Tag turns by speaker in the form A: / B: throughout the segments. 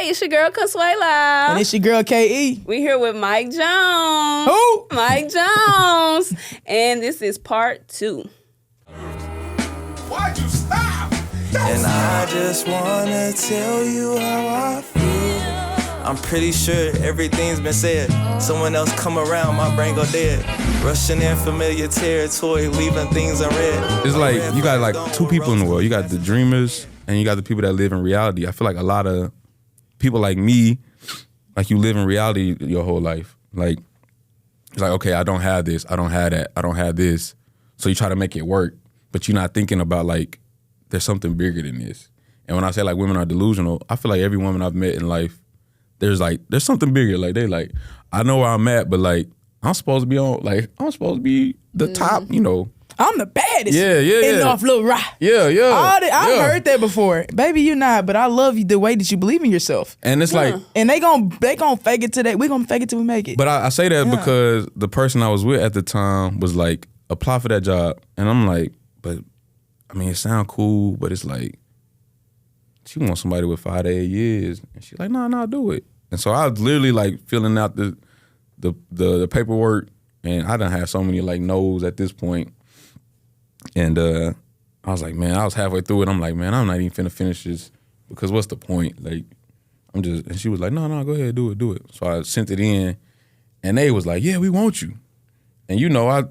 A: it's your girl Consuela.
B: And it's your girl K.E.
A: We here with Mike Jones.
B: Who?
A: Mike Jones. And this is part 2.
C: Why'd you stop?
D: And I just wanna tell you how I feel. I'm pretty sure everything's been said. Someone else come around, my brain go dead. Rushing in familiar territory, leaving things unread.
E: It's like you got like two people in the world. You got the dreamers and you got the people that live in reality. I feel like a lot of people like me, like you live in reality your whole life. Like it's like, okay, I don't have this, I don't have that, I don't have this. So you try to make it work, but you're not thinking about like there's something bigger than this. And when I say like women are delusional, I feel like every woman I've met in life, there's something bigger. Like they like, I know where I'm at, but like I'm supposed to be the top, you know.
B: I'm the baddest.
E: Yeah.
B: In North Little Rock.
E: Yeah.
B: I've heard that before. Baby, you not, but I love you the way that you believe in yourself.
E: And it's like,
B: and they gon' fake it till we gonna fake it till we make it.
E: But I say that because the person I was with at the time was like, apply for that job. And I'm like, but I mean, it sound cool, but it's like, she wants somebody with 5 to 8 years. And she's like, no, do it. And so I was literally like filling out the paperwork, and I done had so many like no's at this point. And I was like, man, I was halfway through it. I'm like, man, I'm not even finna finish this because what's the point? Like, and she was like, no, go ahead, do it. So I sent it in, and they was like, yeah, we want you. And you know, I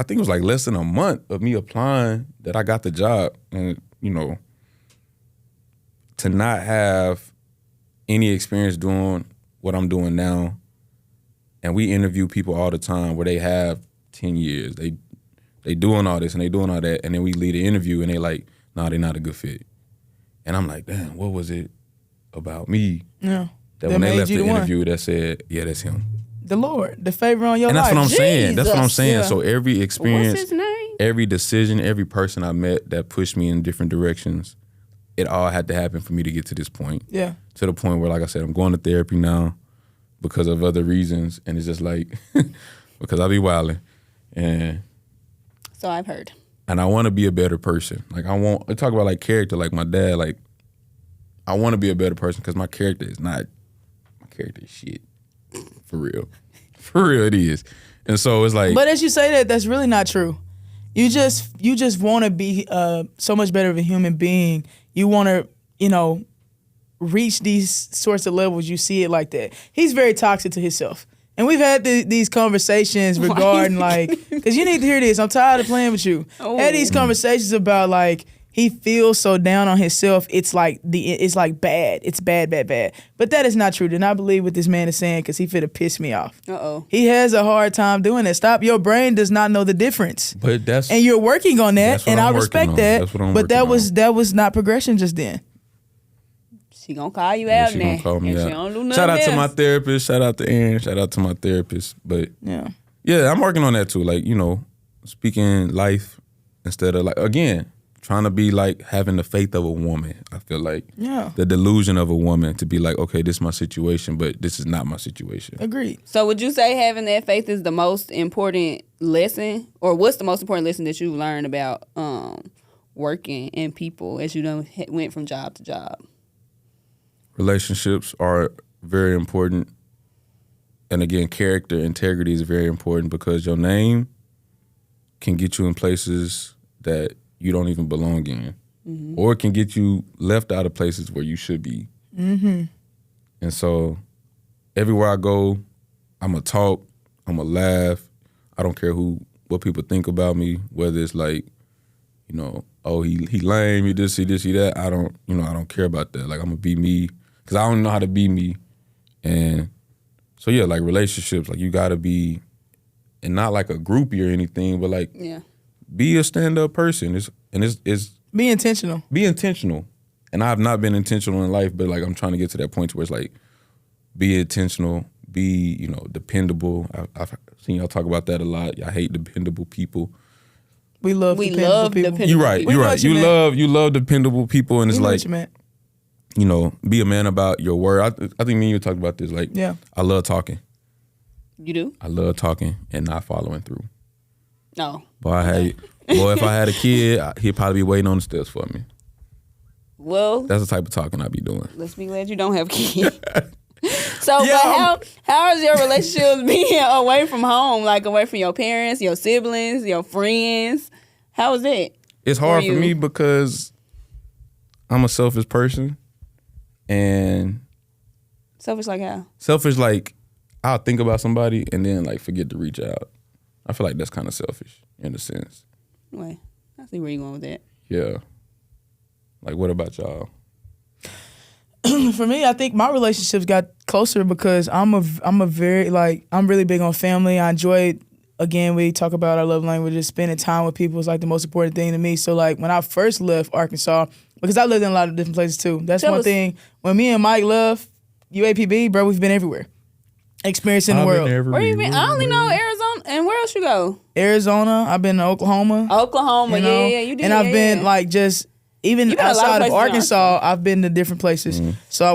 E: think it was like less than a month of me applying that I got the job. And, you know, to not have any experience doing what I'm doing now, and we interview people all the time where they have 10 years. They doing all this and they doing all that, and then we lead an interview and they like, nah, they're not a good fit. And I'm like, damn, what was it about me?
B: Yeah.
E: That when they left the interview that said, yeah, that's him.
B: The Lord, the favor on your life.
E: And that's what I'm saying. That's what I'm saying.
B: Yeah.
E: So every experience,
A: What's his name?
E: every decision, every person I met that pushed me in different directions, it all had to happen for me to get to this point.
B: Yeah.
E: To the point where, like I said, I'm going to therapy now because of other reasons. And it's just like, because I be wilding. And
A: So I've heard.
E: And I want to be a better person. Like I talk about like character, like my dad, like I want to be a better person because my character is shit. For real. For real it is. And so it's like.
B: But as you say that's really not true. You just want to be so much better of a human being. You want to, reach these sorts of levels. You see it like that. He's very toxic to himself. And we've had these conversations regarding because you need to hear this. I'm tired of playing with you.
A: Oh.
B: Had these conversations about like he feels so down on himself. It's like bad. It's bad. But that is not true. Do not believe what this man is saying because he finna piss me off.
A: Uh-oh.
B: He has a hard time doing that. Stop. Your brain does not know the difference.
E: But
B: and you're working on that, and I respect that.
E: That's what I'm
B: but that
E: working
B: was not progression just then.
A: She gonna call you out now.
E: She gonna call me out.
A: She don't do nothing
E: Shout out to
A: else.
E: my therapist. Shout out to Aaron. Shout out to my therapist. But yeah, I'm working on that too. Like, speaking life instead of like, again, trying to be like having the faith of a woman. I feel like the delusion of a woman to be like, okay, this is my situation, but this is not my situation.
B: Agreed.
A: So would you say having that faith is the most important lesson, or what's the most important lesson that you learned about working and people as you went from job to job?
E: Relationships are very important. And again, character, integrity is very important because your name can get you in places that you don't even belong in. Mm-hmm. Or it can get you left out of places where you should be. Mm-hmm. And so everywhere I go, I'm going to talk, I'm going to laugh. I don't care what people think about me, whether it's like, oh, he lame, he this, he that. I don't care about that. Like, I'm going to be me. Because I don't know how to be me. And so, yeah, like relationships, like you got to be, and not like a groupie or anything, but like be a stand-up person. It's
B: Be intentional.
E: Be intentional. And I have not been intentional in life, but like I'm trying to get to that point where it's like be intentional, be, dependable. I've seen y'all talk about that a lot. I hate dependable people.
B: We love dependable people.
E: You're right. You love dependable people, and it's like, be a man about your word. I think me and you talked about this. Like, I love talking.
A: You do?
E: I love talking and not following through.
A: No.
E: Boy, if I had a kid, he'd probably be waiting on the steps for me.
A: Well,
E: That's the type of talking I be doing.
A: let's be glad you don't have kids. So,
E: Yeah,
A: but how is your relationship being away from home, like away from your parents, your siblings, your friends? How is it?
E: It's hard for
A: you?
E: me because I'm a selfish person, and
A: Selfish like how?
E: selfish like I'll think about somebody and then like forget to reach out. I feel like that's kind of selfish in a sense.
A: Wait, I see where you going with that.
E: Yeah. Like, what about y'all?
B: For me, I think my relationships got closer because I'm a very like I'm really big on family. I enjoy, again, we talk about our love languages. Spending time with people is like the most important thing to me. So like when I first left Arkansas, because I lived in a lot of different places too. That's
A: Tell
B: one
A: us.
B: thing. When me and Mike left UAPB, bro, we've been everywhere, experiencing the world.
A: Where you been? I only know Arizona, and where else you go?
B: Arizona. I've been to Oklahoma.
A: Oklahoma,
B: you know?
A: yeah, you did.
B: And I've
A: yeah,
B: been
A: yeah.
B: like just even
A: You been a lot of
B: outside of
A: places in
B: Arkansas, I've been to different places. So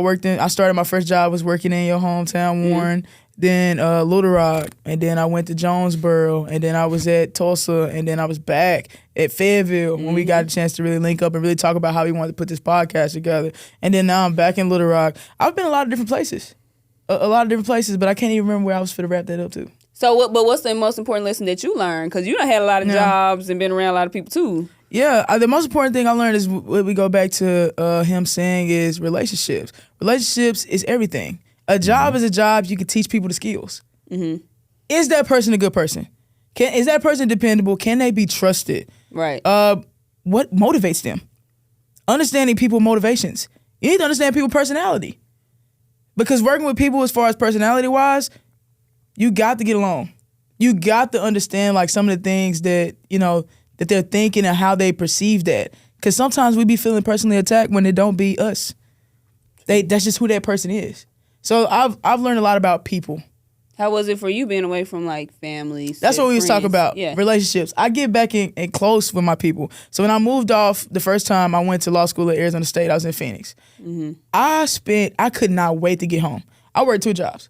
B: I started my first job was working in your hometown, Warren, then Little Rock, and then I went to Jonesboro, and then I was at Tulsa, and then I was back at Fayetteville when we got a chance to really link up and really talk about how we wanted to put this podcast together. And then now I'm back in Little Rock. I've been a lot of different places. A lot of different places, but I can't even remember where I was finna wrap that up to.
A: So, what's the most important lesson that you learned? Because you done had a lot of jobs and been around a lot of people too.
B: Yeah, the most important thing I learned is what we go back to him saying is relationships. Relationships is everything. A job is a job. You can teach people the skills. Is that person a good person? Is that person dependable? Can they be trusted?
A: Right.
B: What motivates them? Understanding people's motivations. You need to understand people's personality. Because working with people as far as personality-wise, you got to get along. You got to understand like some of the things that, you know, that they're thinking and how they perceive that. Because sometimes we be feeling personally attacked when it don't be us. That's just who that person is. So I've learned a lot about people.
A: How was it for you being away from like family?
B: That's what we was talking about.
A: Yeah.
B: Relationships. I get back in close with my people. So when I moved off the first time I went to law school at Arizona State, I was in Phoenix. I could not wait to get home. I worked 2 jobs.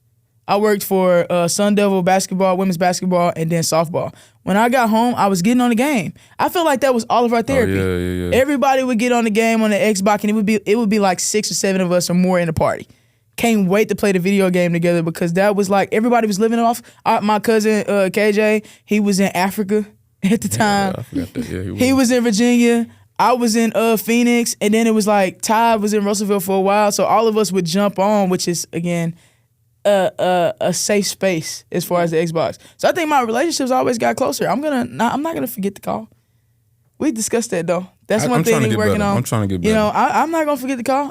B: I worked for Sun Devil basketball, women's basketball, and then softball. When I got home, I was getting on the game. I felt like that was all of our therapy.
E: yeah.
B: Everybody would get on the game on the Xbox, and it would be like 6 or 7 of us or more in the party. Can't wait to play the video game together because that was like everybody was living off. My cousin KJ, he was in Africa at the time.
E: I forgot that. Yeah,
B: He was in Virginia. I was in Phoenix, and then it was like Ty was in Russellville for a while. So all of us would jump on, which is again a safe space as far as the Xbox. So I think my relationships always got closer. I'm not gonna forget the call. We discussed that though. That's one thing we're working on.
E: I'm trying to get better.
B: You know, I'm not gonna forget the call.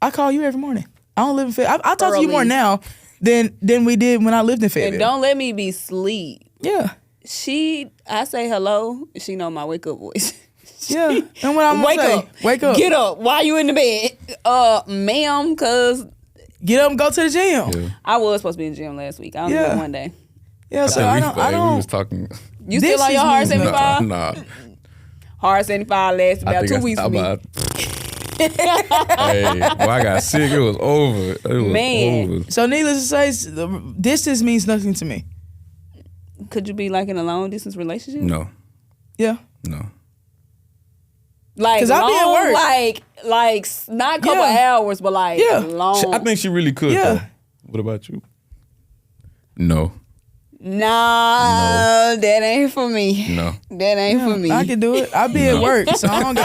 B: I call you every morning. I don't live in Fayetteville. I talk to you more now than we did when I lived in Fayetteville.
A: And don't let me be sleep.
B: Yeah.
A: I say hello. She know my wake up voice.
B: Yeah. And when I'm wake up.
A: Get up. Why you in the bed? Ma'am, cause
B: Get up and go to the gym.
E: Yeah.
A: I was supposed to be in the gym last week. I only went one day.
B: Yeah, so I don't.
E: We was talking.
A: You
B: This
A: still on your
B: is
A: hard
B: me.
A: 75?
E: Nah.
A: Hard 75 lasted about 2 weeks for me.
E: Hey, boy, I got sick. It was over. It was
A: Man.
E: over.
B: So needless to say, distance means nothing to me.
A: Could you be like in a long distance relationship?
E: No,
B: Yeah.
E: no.
A: Like
B: 'Cause I be at
A: long,
B: work.
A: like not a couple
B: Yeah.
A: hours, but like
B: Yeah.
A: long.
E: I think she really could.
B: Yeah.
E: Though. What about you? No,
A: Nah, that ain't for me.
E: no.
A: That ain't for me.
B: I can do it. I be at work, so I don't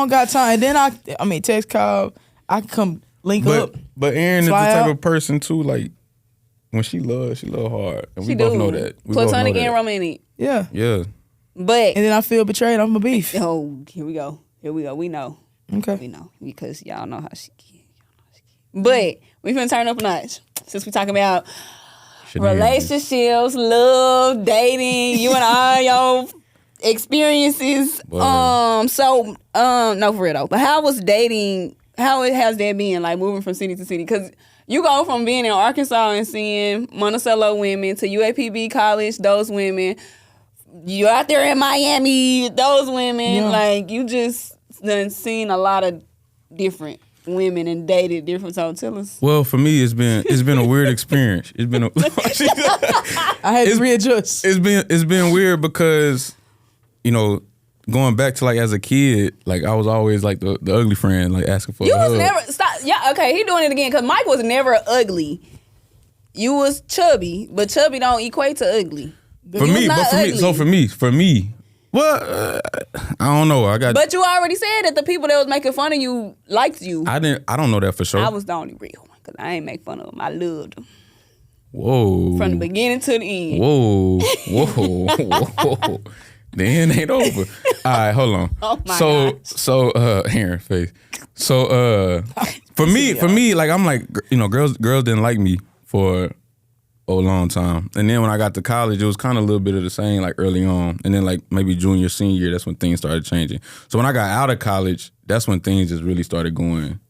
B: got time. And then I mean, text call. I can come link up.
E: But Erin is the
B: Fly
E: type
B: out.
E: of person too. Like when she love hard, and
A: She
E: we both
A: do.
E: know that. We both know
A: Platonic and
E: that.
A: romantic.
B: Yeah.
E: Yeah.
A: But
B: And then I feel betrayed. I'm a beef.
A: oh, here we go. We know.
B: Okay.
A: We know because y'all know how she get. But we finna turn up a notch since we talking about relationships, love, dating, you and all your experiences.
E: Word.
A: No, for real though. But how was dating? How has that been like moving from city to city? Because you go from being in Arkansas and seeing Monticello women to UAPB College, those women. You out there in Miami, those women.
B: Yeah.
A: Like you just done seen a lot of different women and dated different. So tell us.
E: Well, for me, it's been a weird experience. It's been
B: I had to readjust.
E: it's been weird because, you know, going back to like as a kid, like I was always like the ugly friend, like asking for
A: You
E: a
A: was
E: hug.
A: never stop. Yeah, okay, he doing it again because Mike was never ugly. You was chubby, but chubby don't equate to ugly.
E: For
A: You
E: me,
A: was not
E: but for me,
A: ugly.
E: so for me, well, I don't know.
A: But you already said that the people that was making fun of you liked you.
E: I don't know that for sure.
A: I was the only real one because I ain't make fun of them. I loved them
E: Whoa.
A: from the beginning to the end.
E: Whoa. The end ain't over. All right, hold on.
A: Oh my
E: gosh. Aaron face. So for me, like I'm like, you know, girls didn't like me for a long time. And then when I got to college, it was kind of a little bit of the same, like early on. And then like maybe junior, senior year, that's when things started changing. So when I got out of college, that's when things just really started going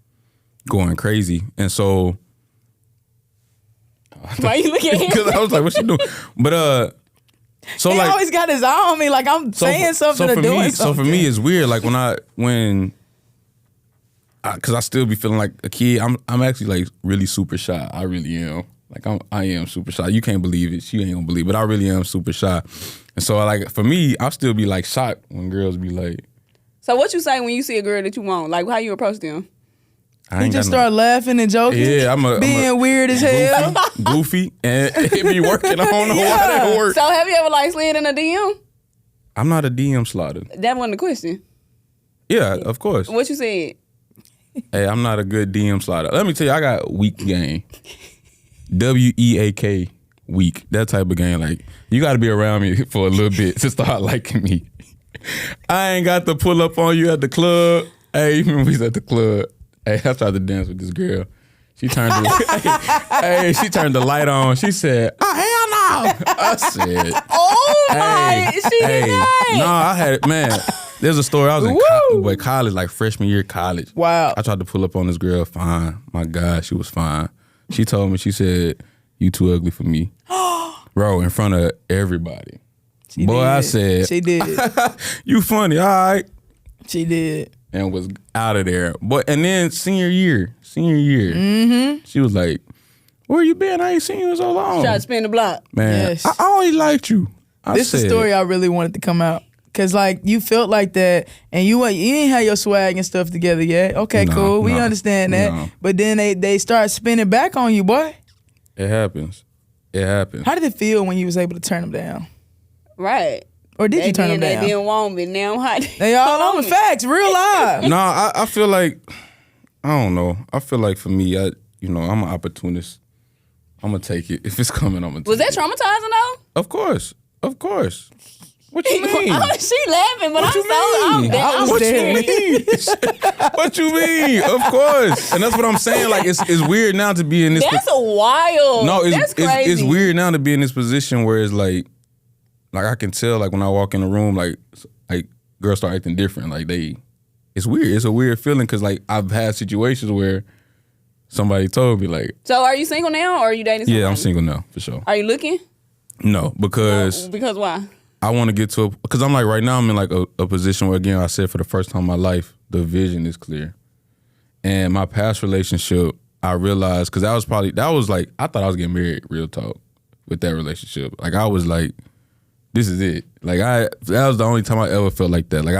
E: crazy. And so
A: Why you looking at him?
E: because I was like, what you doing? But so
B: he
E: like
B: always got his eye on me, like I'm saying something or doing something.
E: So for me, it's weird. Like because I still be feeling like a kid. I'm actually like really super shy. I really am. Like I am super shy. You can't believe it. She ain't gonna believe it. But I really am super shy. And so like for me, I'll still be like shocked when girls be like.
A: So what you say when you see a girl that you want? Like how you approach them?
E: I
B: He just start laughing and joking.
E: Yeah, I'm
B: being weird as hell.
E: Goofy, and it be working. I don't know why that works.
A: So have you ever like slid in a DM?
E: I'm not a DM slider.
A: That wasn't the question.
E: Yeah, of course.
A: What you said?
E: Hey, I'm not a good DM slider. Let me tell you, I got weak game. WEAK, weak. That type of game. Like, you got to be around me for a little bit to start liking me. I ain't got to pull up on you at the club. Hey, you remember we was at the club. Hey, I tried to dance with this girl. She turned she turned the light on. She said, "Oh hell no!" I said,
A: Oh my, she did not.
E: No, I had it, man. There's a story. I was in college, like freshman year of college.
B: Wow.
E: I tried to pull up on this girl. Fine, my God, she was fine. She told me, she said, "You too ugly for me," bro, in front of everybody. I said,
B: she did.
E: "You funny, all right."
B: She did.
E: And was out of there. And then senior year, she was like, "Where you been? I ain't seen you in so long."
A: Try to spin the block.
E: Man,
B: Yes.
E: I always liked you.
B: This is the story I really wanted to come out. Cause like you felt like that, and you ain't had your swag and stuff together yet. Okay,
E: No,
B: cool, we
E: no,
B: understand that.
E: no.
B: But then they start spinning back on you, boy.
E: It happens.
B: How did it feel when you was able to turn them down,
A: Right.
B: or did you turn them
A: They
B: down?
A: didn't want me. Now I'm hot.
B: They all on the facts, real live.
E: No, I feel like, I don't know. I feel like for me, I'm an opportunist. I'm gonna take it if it's coming. I'm gonna.
A: Was
E: take
A: that traumatizing though?
E: Of course. What you mean?
A: She laughing, but
E: What you
A: I'm
E: mean?
A: I'm
E: What you
A: scared.
E: mean? What you mean? Of course. And that's what I'm saying. Like it's weird now to be in this.
A: That's a wild.
E: No,
A: That's crazy.
E: it's weird now to be in this position where it's like I can tell like when I walk in the room like girls start acting different. Like it's weird. It's a weird feeling because like I've had situations where somebody told me like.
A: So are you single now, or are you dating somebody?
E: Yeah, I'm single now for sure.
A: Are you looking?
E: No, because
A: Because why?
E: I want to get to because I'm like right now I'm in like a position where again I said for the first time in my life the vision is clear, and my past relationship I realized because that was like I thought I was getting married, real talk, with that relationship. Like I was like, this is it. Like that was the only time I ever felt like that. Like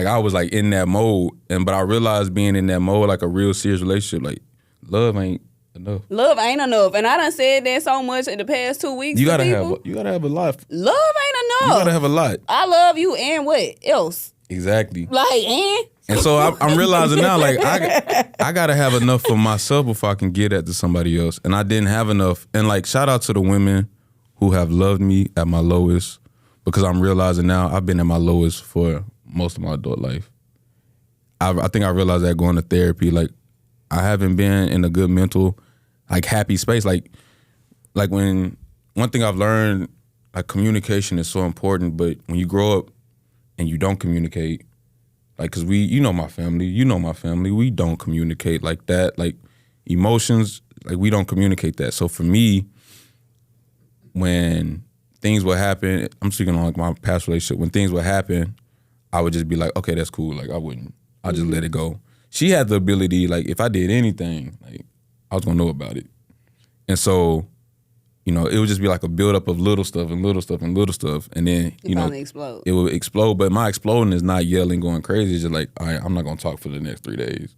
E: I was like in that mode, but I realized being in that mode like a real serious relationship, like love ain't enough.
A: Love ain't enough, and I done said that so much in the past 2 weeks.
E: You
A: to
E: gotta
A: people.
E: have a lot.
A: Love ain't
E: You
A: enough.
E: gotta have a lot.
A: I love you, and what else?
E: Exactly.
A: Like, and
E: And so I'm realizing now, like I gotta have enough for myself before I can get that to somebody else, and I didn't have enough. And like shout out to the women who have loved me at my lowest, because I'm realizing now I've been at my lowest for most of my adult life. I think I realized that going to therapy, like I haven't been in a good mental, like happy space. Like when one thing I've learned, like communication is so important, but when you grow up and you don't communicate, like, cause my family, we don't communicate like that. Like emotions, like we don't communicate that. So for me, when things would happen, I'm speaking on like my past relationship, when things would happen, I would just be like, okay, that's cool. Like I just let it go. She had the ability, like if I did anything, like I was gonna know about it. And so you know, it would just be like a buildup of little stuff and little stuff and little stuff, and then you know,
A: explode.
E: it would explode. But my exploding is not yelling, going crazy. It's just like, all right, I'm not gonna talk for the next 3 days,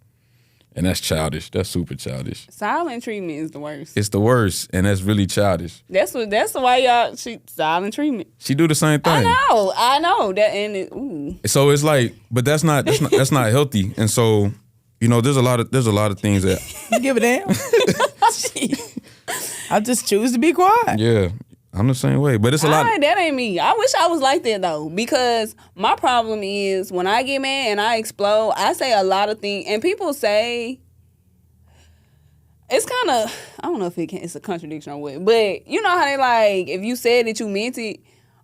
E: and that's childish. That's super childish.
A: Silent treatment is the worst.
E: It's the worst, and that's really childish.
A: That's why y'all silent treatment.
E: She do the same thing.
A: I know that, and ooh.
E: So it's like, but that's not healthy. And so, you know, there's a lot of things that
B: You give a damn. I just choose to be quiet.
E: yeah, I'm the same way. But it's a lot.
A: That ain't me. I wish I was like that though, because my problem is when I get mad and I explode, I say a lot of things, and people say it's kind of, I don't know if it's a contradiction or what, but you know how they like if you said that you meant it.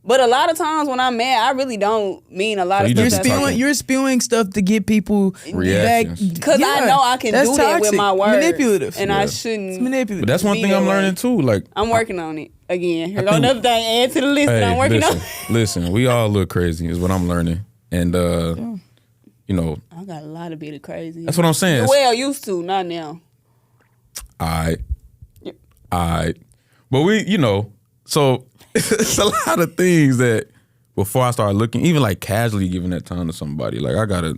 A: But a lot of times when I'm mad, I really don't mean a lot
E: So
A: of
E: you
A: stuff.
E: just
B: You're spewing stuff to get people
E: Reactions.
B: back.
A: Because I know I can
B: that's
A: do that with
B: toxic.
A: my words.
B: Manipulative.
A: And
E: Yeah.
A: I
B: It's
A: shouldn't.
B: manipulative.
E: But that's one
A: Be
E: thing
A: that
E: I'm
A: way.
E: learning too. Like,
A: I'm working on it. Again, here
E: I
A: go
E: think-
A: another thing. Add to the list that I'm working
E: listen,
A: on.
E: listen, we all look crazy is what I'm learning. And, you know,
A: I got a lot of bit of crazy.
E: that's what I'm saying.
A: Well, used to, not now.
E: All right.
A: Yep.
E: All right. But we, you know, so it's a lot of things that before I started looking, even like casually giving that time to somebody, like I gotta,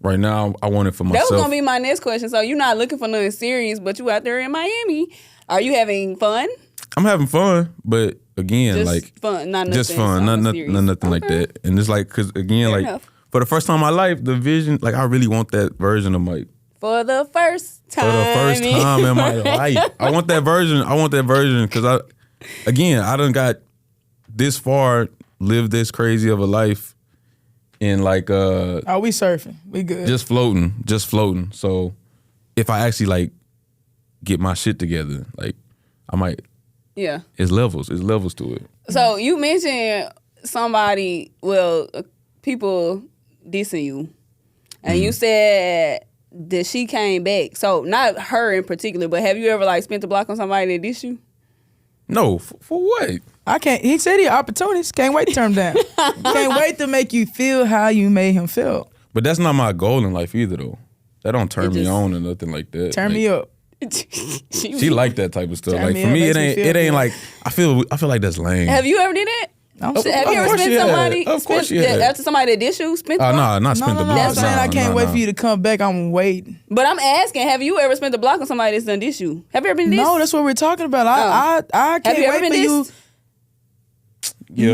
E: right now, I want it for
A: That
E: myself.
A: was gonna be my next question. So you're not looking for nothing serious, but you out there in Miami. Are you having fun?
E: I'm having fun, but again,
A: Just
E: like,
A: fun, not nothing.
E: just fun,
A: serious.
E: nothing like
A: Okay.
E: that. And it's like, cause again,
A: Fair
E: like,
A: enough.
E: for the first time in my life, the vision, like I really want that version of Mike.
A: For the first time.
E: For the first time in my life. I want that version because I done got this far, lived this crazy of a life in like
B: Oh, we surfing. We good.
E: just floating. So if I actually like get my shit together, like I might,
A: Yeah.
E: it's levels to it.
A: So you mentioned somebody, people dissing you, and you said that she came back. So not her in particular, but have you ever like spent the block on somebody that dissed you?
E: No, for what?
B: I can't. He said he opportunist. Can't wait to turn him down. Can't wait to make you feel how you made him feel.
E: But that's not my goal in life either, though. That don't turn
A: It
E: me
A: just-
E: on or nothing like that.
B: Turn
E: Like,
B: me up.
E: She like that type of stuff.
B: Turn
E: Like
B: me
E: for
B: up,
E: me,
B: makes
E: it
B: me
E: ain't.
B: feel
E: It ain't
B: good.
E: like I feel like that's lame.
A: Have you ever did that?
B: I'm
A: Have
B: saying-
A: you ever
E: course
A: spent
E: she had.
A: somebody?
E: Of course she
A: spent,
E: had.
A: after somebody that dissed you? Spent the block?
E: Nah, not spent the block.
B: I'm saying I can't wait
E: nah.
B: for you to come back. I'm waiting.
A: But I'm asking, have you ever spent the block on somebody that's done diss you? Have you ever been dissed?
B: No, that's what we're talking about. I can't
A: Have you ever
B: wait
A: been
B: for you.
A: dissed?
E: Yeah.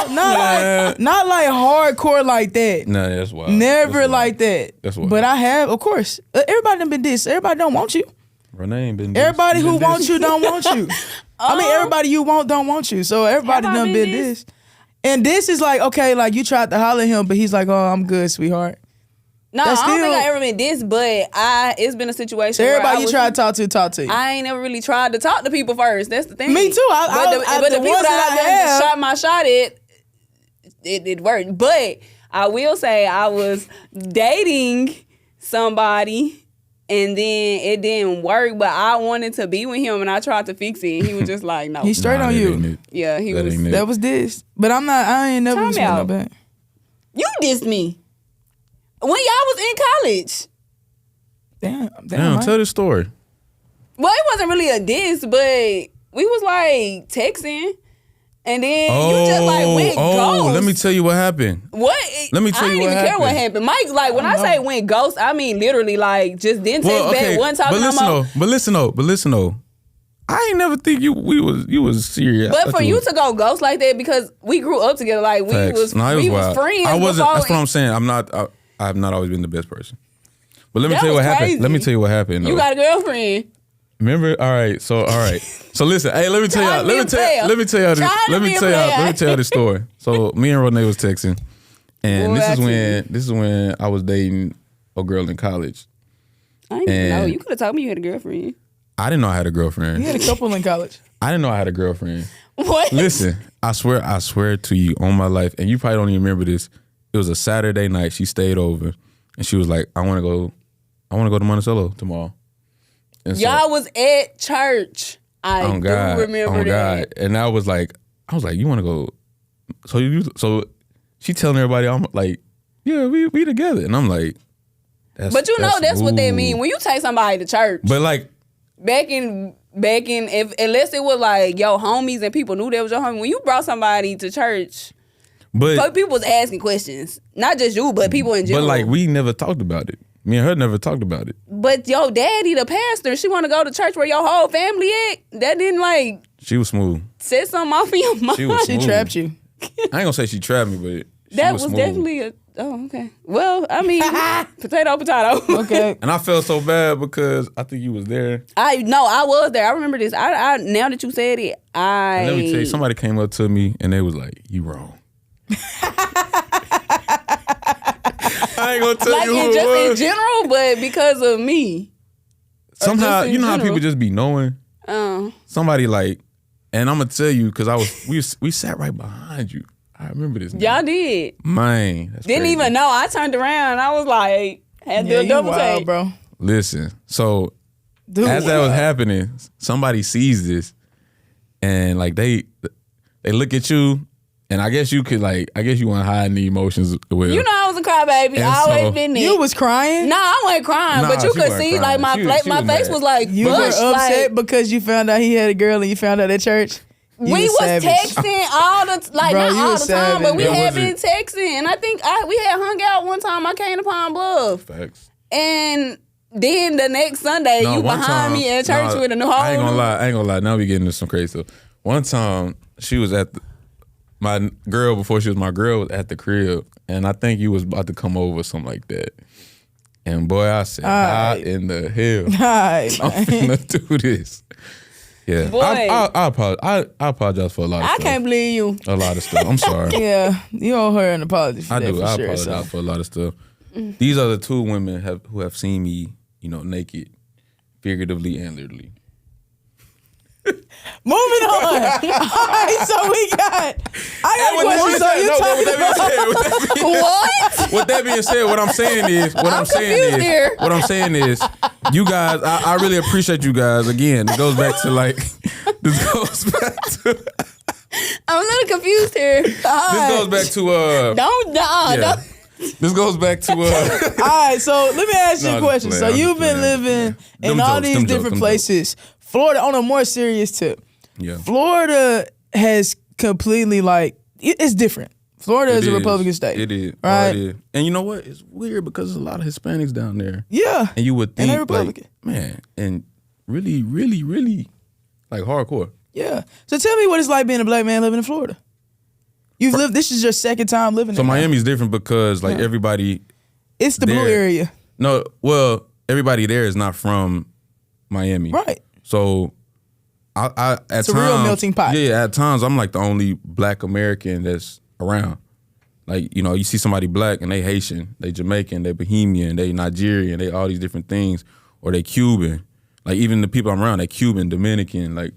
B: No, not like hardcore like that.
E: Nah, that's wild.
B: Never
E: That's wild.
B: like that.
E: That's wild.
B: But I have, of course. Everybody done been dissed. Everybody don't want you.
E: Renee ain't been.
B: Everybody who
E: been
B: wants you don't want you. I mean, everybody you want don't want you. So everybody
A: Have I
B: done
A: been
B: been dissed. And this is like, okay, like you tried to holler at him, but he's like, oh, I'm good, sweetheart.
A: No,
B: That's
A: I don't think
B: still-
A: I ever been dissed, but it's been a situation
B: So
A: where
B: everybody
A: I
B: you
A: was,
B: try to talk to you.
A: I ain't never really tried to talk to people first. That's the thing.
B: Me too.
A: But the people
B: ones
A: that I
B: have-
A: shot my shot at, it worked. But I will say I was dating somebody and then it didn't work, but I wanted to be with him and I tried to fix it and he was just like, no.
B: He's straight on you.
A: Yeah, he
E: That
A: was.
E: ain't it.
B: That was this. But I ain't never
A: Time
B: spent no
A: out.
B: back.
A: You dissed me when y'all was in college.
B: Damn,
E: Damn,
B: Mike.
E: tell the story.
A: Well, it wasn't really a diss, but we was like texting, and then you just like went ghost.
E: Let me tell you what happened.
A: What?
E: Let me tell
A: I
E: you
A: didn't
E: what
A: even care what
E: happened.
A: happened. Mike, like when I say went ghost, I mean literally like just didn't text back one time.
E: but listen though. I ain't never think you was serious.
A: But for you to go ghost like that because we grew up together, like we was
E: wild.
A: friends.
E: I wasn't.
A: before-
E: That's what I'm saying. I have not always been the best person. But let me
A: That
E: tell you what
A: was
E: happened.
A: crazy.
E: Let me tell you what happened.
A: You
E: though.
A: got a girlfriend.
E: Remember? All right. So listen. Hey, let me tell y'all.
A: Trying to be a player.
E: Let me tell y'all.
A: Trying to be a
E: Let me
A: player.
E: tell y'all the story. So me and Renee was texting, and
A: Boy,
E: this is when I was dating a girl in college.
A: I didn't even know.
E: And-
A: You could have told me you had a girlfriend.
E: I didn't know I had a girlfriend.
B: He had a couple in college.
E: I didn't know I had a girlfriend.
A: What?
E: Listen, I swear to you on my life, and you probably don't even remember this. It was a Saturday night. She stayed over, and she was like, "I want to go to Monticello tomorrow." And so,
A: Y'all was at church. I
E: on
A: do
E: God,
A: remember
E: on
A: that.
E: God, and I was like, "You want to go?" So she telling everybody, I'm like, "Yeah, we together," and I'm like,
A: But you know that's what they
E: ooh.
A: mean when you take somebody to church.
E: But like,
A: Back in unless it was like your homies and people knew that was your homie. When you brought somebody to church,
E: But
A: people was asking questions. Not just you, but people in general.
E: But like we never talked about it. Me and her never talked about it.
A: But your daddy, the pastor, she want to go to church where your whole family at. That didn't like
E: She was smooth.
A: set something off in your mind.
E: She was
B: She
E: smooth.
B: trapped you.
E: I ain't gonna say she trapped me, but she
A: That
E: was
A: was
E: smooth.
A: definitely a. Oh, okay. Well, I mean, potato.
B: Okay.
E: And I felt so bad because I think you was there.
A: I was there. I remember this. I now that you said it,
E: And let me tell you, somebody came up to me and they was like, "You wrong." I ain't gonna tell
A: like
E: you who
A: in
E: it
A: just in
E: was.
A: general, but because of me.
E: Somehow,
A: just in
E: you know how
A: general.
E: people just be knowing. Somebody like, and I'm gonna tell you because we sat right behind you. I remember this.
A: Y'all did.
E: Man, that's
A: Didn't
E: crazy.
A: even know. I turned around. I was like, had to do
B: Yeah,
A: a
B: you
A: double
B: wild,
A: take.
B: bro.
E: Listen, so
B: Dude,
E: as that was happening, somebody sees this, and like they look at you, and I guess you could like, I guess you want to hide the emotions. Well,
A: You know I was a crybaby.
E: And
A: I always
E: so-
A: been there.
B: you was crying.
A: Nah, I wasn't crying,
E: Nah,
A: but you
E: she
A: could
E: wasn't
A: see
E: crying.
A: like
E: She
A: my
E: was
A: face
E: mad.
A: was like
B: You were
A: bush,
B: upset
A: like,
B: because you found out he had a girl and you found out at church. You
A: we was
B: savage.
A: texting all the
B: Bro,
A: not
B: you
A: all
B: was
A: the time, but we
E: savage.
A: had
E: Yeah,
A: been
E: was
A: texting, and I think we had hung out one time. I came to Pine Bluff,
E: facts.
A: and then the next Sunday
E: No,
A: you
E: one
A: behind
E: time-
A: me at church
E: nah,
A: with a new whole.
E: I ain't gonna lie. Now we getting into some crazy stuff. One time she was at my girl before she was my girl was at the crib, and I think you was about to come over or something like that. And boy, I said, "How
B: Alright.
E: in the hell
B: Alright,
E: I'm finna do this?" Yeah,
A: Boy.
E: I apologize for a lot of
A: I
E: stuff.
A: can't believe you.
E: A lot of stuff. I'm sorry.
B: Yeah, you owe her an apology for
E: I
B: that
E: do.
B: for
E: I
B: sure.
E: apologize
B: So.
E: for a lot of stuff. These are the two women who have seen me, naked, figuratively and literally.
B: Moving on. All right, so we got. I got a question. So you talking about
A: What?
E: With that being said, what I'm saying
A: confused here.
E: is, you guys, I really appreciate you guys. Again, it goes back to like, this goes back to
A: I'm a little confused here.
E: This goes back to
A: Don't.
E: yeah. This goes back to
B: All right, so let me ask you
E: No,
B: a
E: I'm
B: question.
E: just
B: So
E: playing, I'm
B: you've
E: just
B: been
E: playing.
B: living in
E: Them
B: all
E: jokes,
B: these
E: them
B: different
E: jokes.
B: places. Florida, on a more serious tip,
E: Yeah.
B: Florida has completely it's different. Florida is a Republican state.
E: It is.
B: Right?
E: Oh, it is. And you know what? It's weird because there's a lot of Hispanics down there.
B: Yeah.
E: And you would
B: And
E: think
B: they're Republican.
E: like, man, and really, really, really like hardcore.
B: Yeah. So tell me what it's like being a black man living in Florida. You've lived. This is your second time living
E: So
B: there. now.
E: Miami's different because like everybody
B: It's the blue
E: there-
B: area.
E: No, well, everybody there is not from Miami.
B: Right.
E: So I at
B: It's a
E: times,
B: real melting pot.
E: Yeah, at times I'm like the only black American that's around. Like, you see somebody black and they Haitian, they Jamaican, they Bohemian, they Nigerian, they all these different things, or they Cuban. Like even the people I'm around, they Cuban, Dominican, like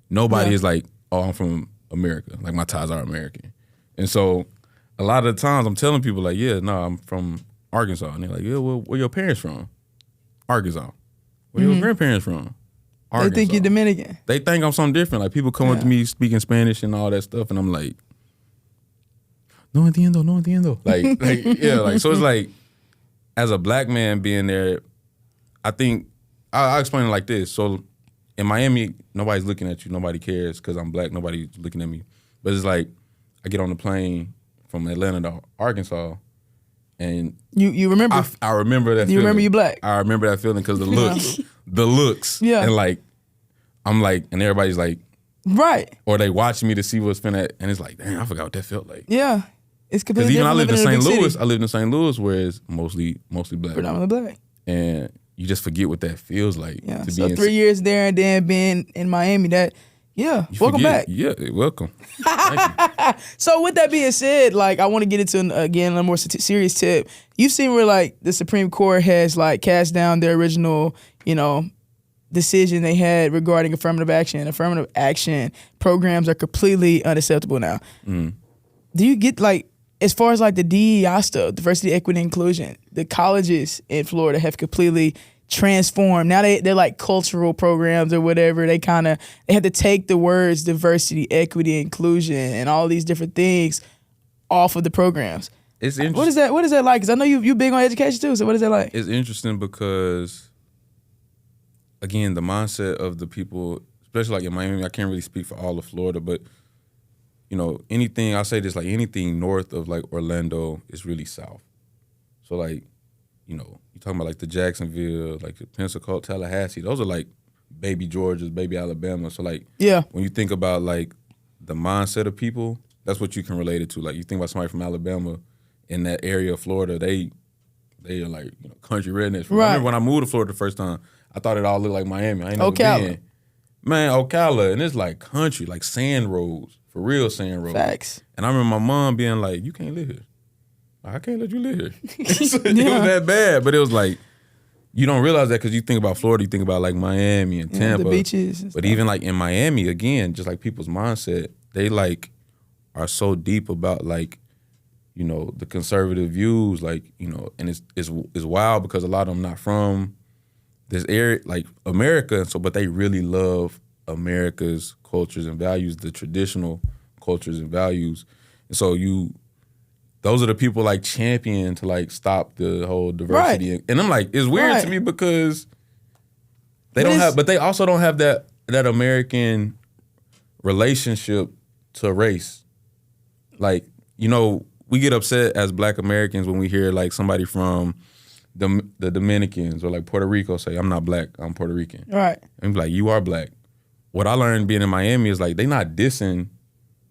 E: nobody
B: Yeah.
E: is like, oh, I'm from America. Like my ties are American. And so a lot of the times I'm telling people like, yeah, no, I'm from Arkansas. And they're like, yeah, well, where your parents from? Arkansas. Where your grandparents from?
B: They
E: Arkansas.
B: think you're Dominican.
E: They think I'm something different. Like people come up to me speaking Spanish and all that stuff, and I'm like, no entiendo. Like yeah, like so it's like, as a black man being there, I think I'll explain it like this. So in Miami, nobody's looking at you, nobody cares because I'm black, nobody's looking at me. But it's like I get on the plane from Atlanta to Arkansas, and
B: You remember?
E: I remember that.
B: You remember
E: feeling.
B: you black?
E: I remember that feeling because the looks,
B: Yeah.
E: and like I'm like, and everybody's like,
B: Right.
E: or they watch me to see what's finna, and it's like, damn, I forgot what that felt like.
B: Yeah. It's
E: Because
B: completely
E: even
B: different.
E: I lived in
B: living
E: St.
B: a big
E: Louis.
B: city.
E: I lived in St. Louis, where it's mostly black,
B: Predominantly black.
E: and you just forget what that feels like.
B: Yeah.
E: To
B: So
E: be
B: 3 years there and then being in Miami, welcome back.
E: Yeah, welcome. Thank you.
B: So with that being said, like I want to get into again a more serious tip. You've seen where like the Supreme Court has like cast down their original, decision they had regarding affirmative action. Affirmative action programs are completely unacceptable now.
E: Mm.
B: Do you get like, as far as like the DEI stuff, diversity, equity, inclusion, the colleges in Florida have completely transformed. Now they're like cultural programs or whatever. They have to take the words diversity, equity, inclusion, and all these different things off of the programs.
E: It's interesting.
B: What is that like? Because I know you big on education too. So what is that like?
E: It's interesting because, again, the mindset of the people especially like in Miami, I can't really speak for all of Florida, but you know, anything, I'll say this, like anything north of like Orlando is really south. So like, you know, you're talking about like the Jacksonville, like the Pensacola, Tallahassee, those are like baby Georgias, baby Alabama. So like, when you think about like the mindset of people, that's what you can relate it to. Like you think about somebody from Alabama in that area of Florida, they are like, you know, country rednecks. I remember when I moved to Florida the first time, I thought it all looked like Miami. I ain't never been. Man, Ocala, and it's like country, like sand roads, for real sand roads.
B: Facts.
E: And I remember my mom being like, you can't live here. I can't let you live here. It was that bad, but it was like, you don't realize that because you think about Florida, you think about like Miami and Tampa.
B: The beaches.
E: But even like in Miami, again, just like people's mindset, they like are so deep about like, you know, the conservative views, like, you know, and it's wild because a lot of them not from this area, like America, so but they really love America's cultures and values, the traditional cultures and values. And so those are the people like champion to like stop the whole diversity.
B: Right.
E: And I'm like, it's weird to me because they but they also don't have that American relationship to race. Like, you know, we get upset as Black Americans when we hear like somebody from the Dominicans or like Puerto Rico say, I'm not Black, I'm Puerto Rican.
B: Right.
E: And be like, you are Black. What I learned being in Miami is like, they not dissing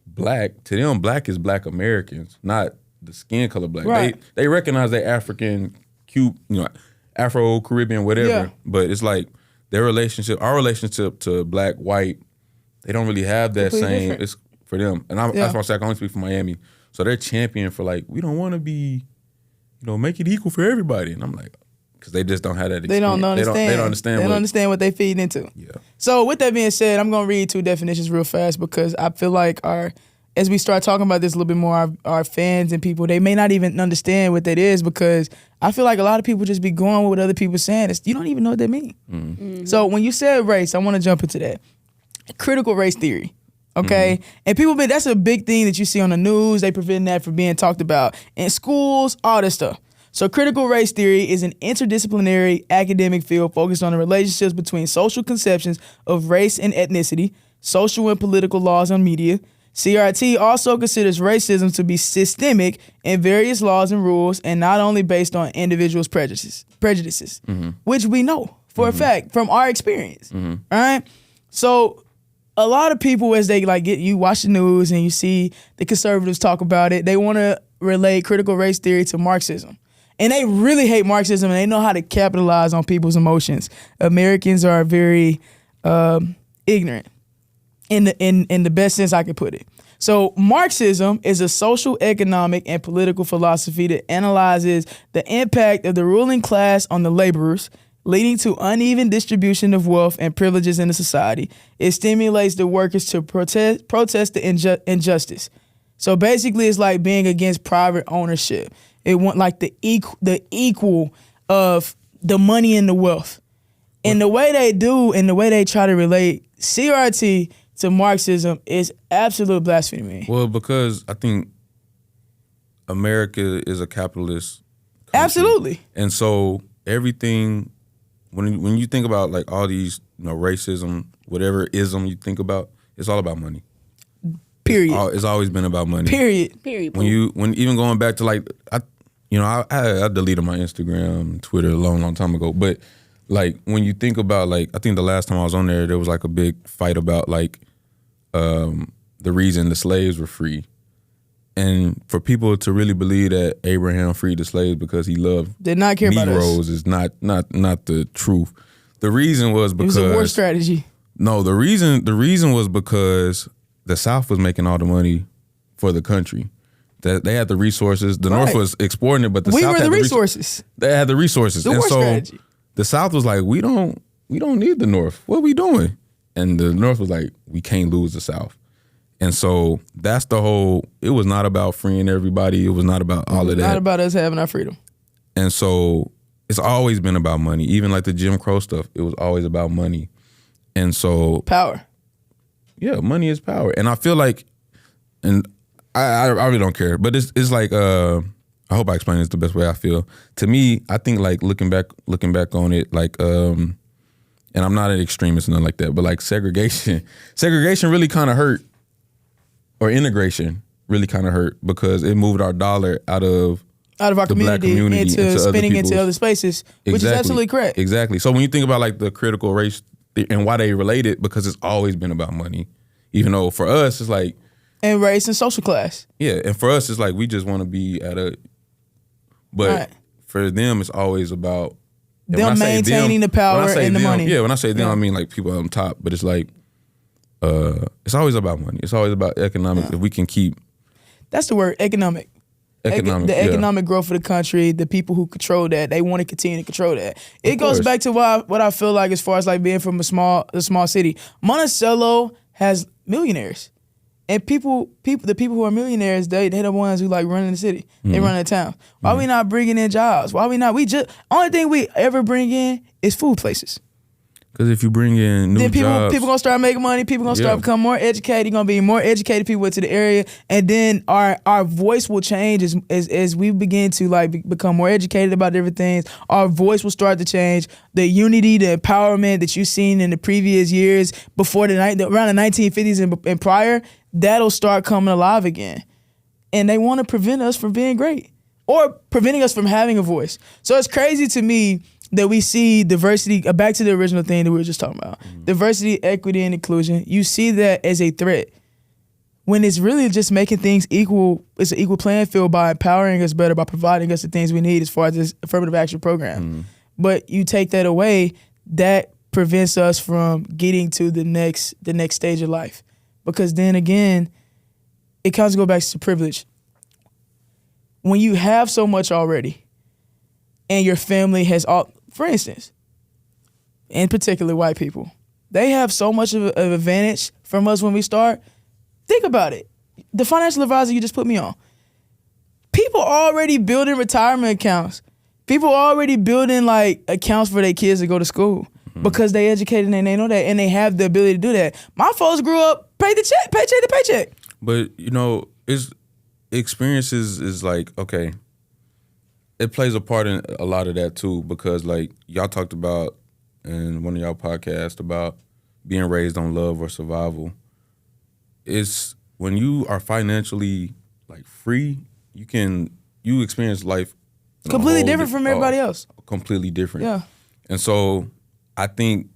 E: Black. To them, Black is Black Americans, not the skin color Black.
B: Right.
E: They recognize they African, you know, Afro-Caribbean, whatever.
B: Yeah.
E: But it's like our relationship to Black, white, they don't really have that
B: Completely
E: same,
B: different.
E: it's for them. And that's why I say I can only speak for Miami. So they're champion for like, we don't want to be, you know, make it equal for everybody. And I'm like, because they just don't have that experience.
B: They don't understand.
E: They don't understand.
B: They don't understand what they feed into.
E: Yeah.
B: So with that being said, I'm gonna read 2 definitions real fast because I feel like as we start talking about this a little bit more, our fans and people, they may not even understand what that is because I feel like a lot of people just be going with what other people saying. You don't even know what that means. Mm-hmm. So when you said race, I want to jump into that. Critical race theory. Okay, and that's a big thing that you see on the news. They prevent that from being talked about in schools, all this stuff. So critical race theory is an interdisciplinary academic field focused on the relationships between social conceptions of race and ethnicity, social and political laws on media. CRT also considers racism to be systemic in various laws and rules and not only based on individuals' prejudices, which we know for a fact from our experience. All right, so a lot of people, as they like you watch the news and you see the conservatives talk about it, they want to relate critical race theory to Marxism. And they really hate Marxism and they know how to capitalize on people's emotions. Americans are very ignorant in the best sense I could put it. So Marxism is a social, economic, and political philosophy that analyzes the impact of the ruling class on the laborers, leading to uneven distribution of wealth and privileges in the society. It stimulates the workers to protest the injustice. So basically, it's like being against private ownership. It want like the equal of the money and the wealth. And the way they do and the way they try to relate CRT to Marxism is absolute blasphemy.
E: Well, because I think America is a capitalist country.
B: Absolutely.
E: And so everything, when you think about like all these, you know, racism, whatever ism you think about, it's all about money.
B: Period.
E: It's always been about money.
B: Period.
E: When even going back to like, I deleted my Instagram, Twitter a long time ago. But like when you think about like, I think the last time I was on there was like a big fight about like the reason the slaves were free. And for people to really believe that Abraham freed the slaves because he loved
B: did not care about us.
E: Negroes is not the truth. The reason was because
B: it was a war strategy.
E: No, the reason was because the South was making all the money for the country. That they had the resources. The North was exporting it, but the South
B: were
E: had
B: the resources.
E: They had the resources,
B: the war strategy.
E: The South was like, we don't need the North. What are we doing? And the North was like, we can't lose the South. And so that's the whole, it was not about freeing everybody. It was not about all of that.
B: Not about us having our freedom.
E: And so it's always been about money. Even like the Jim Crow stuff, it was always about money. And so
B: power.
E: Yeah, money is power. And I feel like, and I really don't care, but it's like, I hope I explain this the best way I feel. To me, I think like looking back on it, like, you and I'm not an extremist, nothing like that, but like segregation really kind of hurt, or integration really kind of hurt, because it moved our dollar out of
B: our
E: the black
B: community into spinning into
E: people's.
B: other spaces, which is absolutely correct.
E: Exactly. So when you think about like the critical race and why they relate it, because it's always been about money, even though for us it's like,
B: and race and social class.
E: yeah, and for us it's like we just want to be at a, but
B: Right.
E: for them it's always about and
B: Them
E: when I say
B: maintaining the power
E: when I say
B: and the
E: them,
B: money.
E: Yeah, when I say them, I mean like people on top, but it's like, it's always about money. It's always about economic. If we can keep
B: That's the word, economic. The economic growth of the country, the people who control that, they want to continue to control that. It goes back to what I feel like as far as like being from a small city. Monticello has millionaires. And the people who are millionaires, they the ones who like running the city. They run the town. Why we not bringing in jobs? Why we not? Only thing we ever bring in is food places.
E: Because if you bring in new jobs,
B: people gonna start making money. People gonna start become more educated. Gonna be more educated people into the area, and then our voice will change as we begin to like become more educated about different things. Our voice will start to change. The unity, the empowerment that you've seen in the previous years before around the 1950s and prior, that'll start coming alive again. And they want to prevent us from being great or preventing us from having a voice. So it's crazy to me that we see diversity, back to the original thing that we were just talking about, diversity, equity, and inclusion. You see that as a threat when it's really just making things equal. It's an equal playing field by empowering us better, by providing us the things we need as far as this affirmative action program. But you take that away, that prevents us from getting to the next stage of life. Because then again, it kind of goes back to privilege. When you have so much already and your family has all, for instance, in particular white people, they have so much of an advantage from us when we start. Think about it. The financial advisor you just put me on. People already building retirement accounts. People already building like accounts for their kids to go to school because they educated and they know that and they have the ability to do that. My folks grew up paycheck to paycheck.
E: But you know, experiences is like, okay, it plays a part in a lot of that too, because like y'all talked about in one of y'all podcasts about being raised on love or survival. It's when you are financially like free, you experience life
B: completely different from everybody else.
E: Completely different.
B: Yeah.
E: And so I think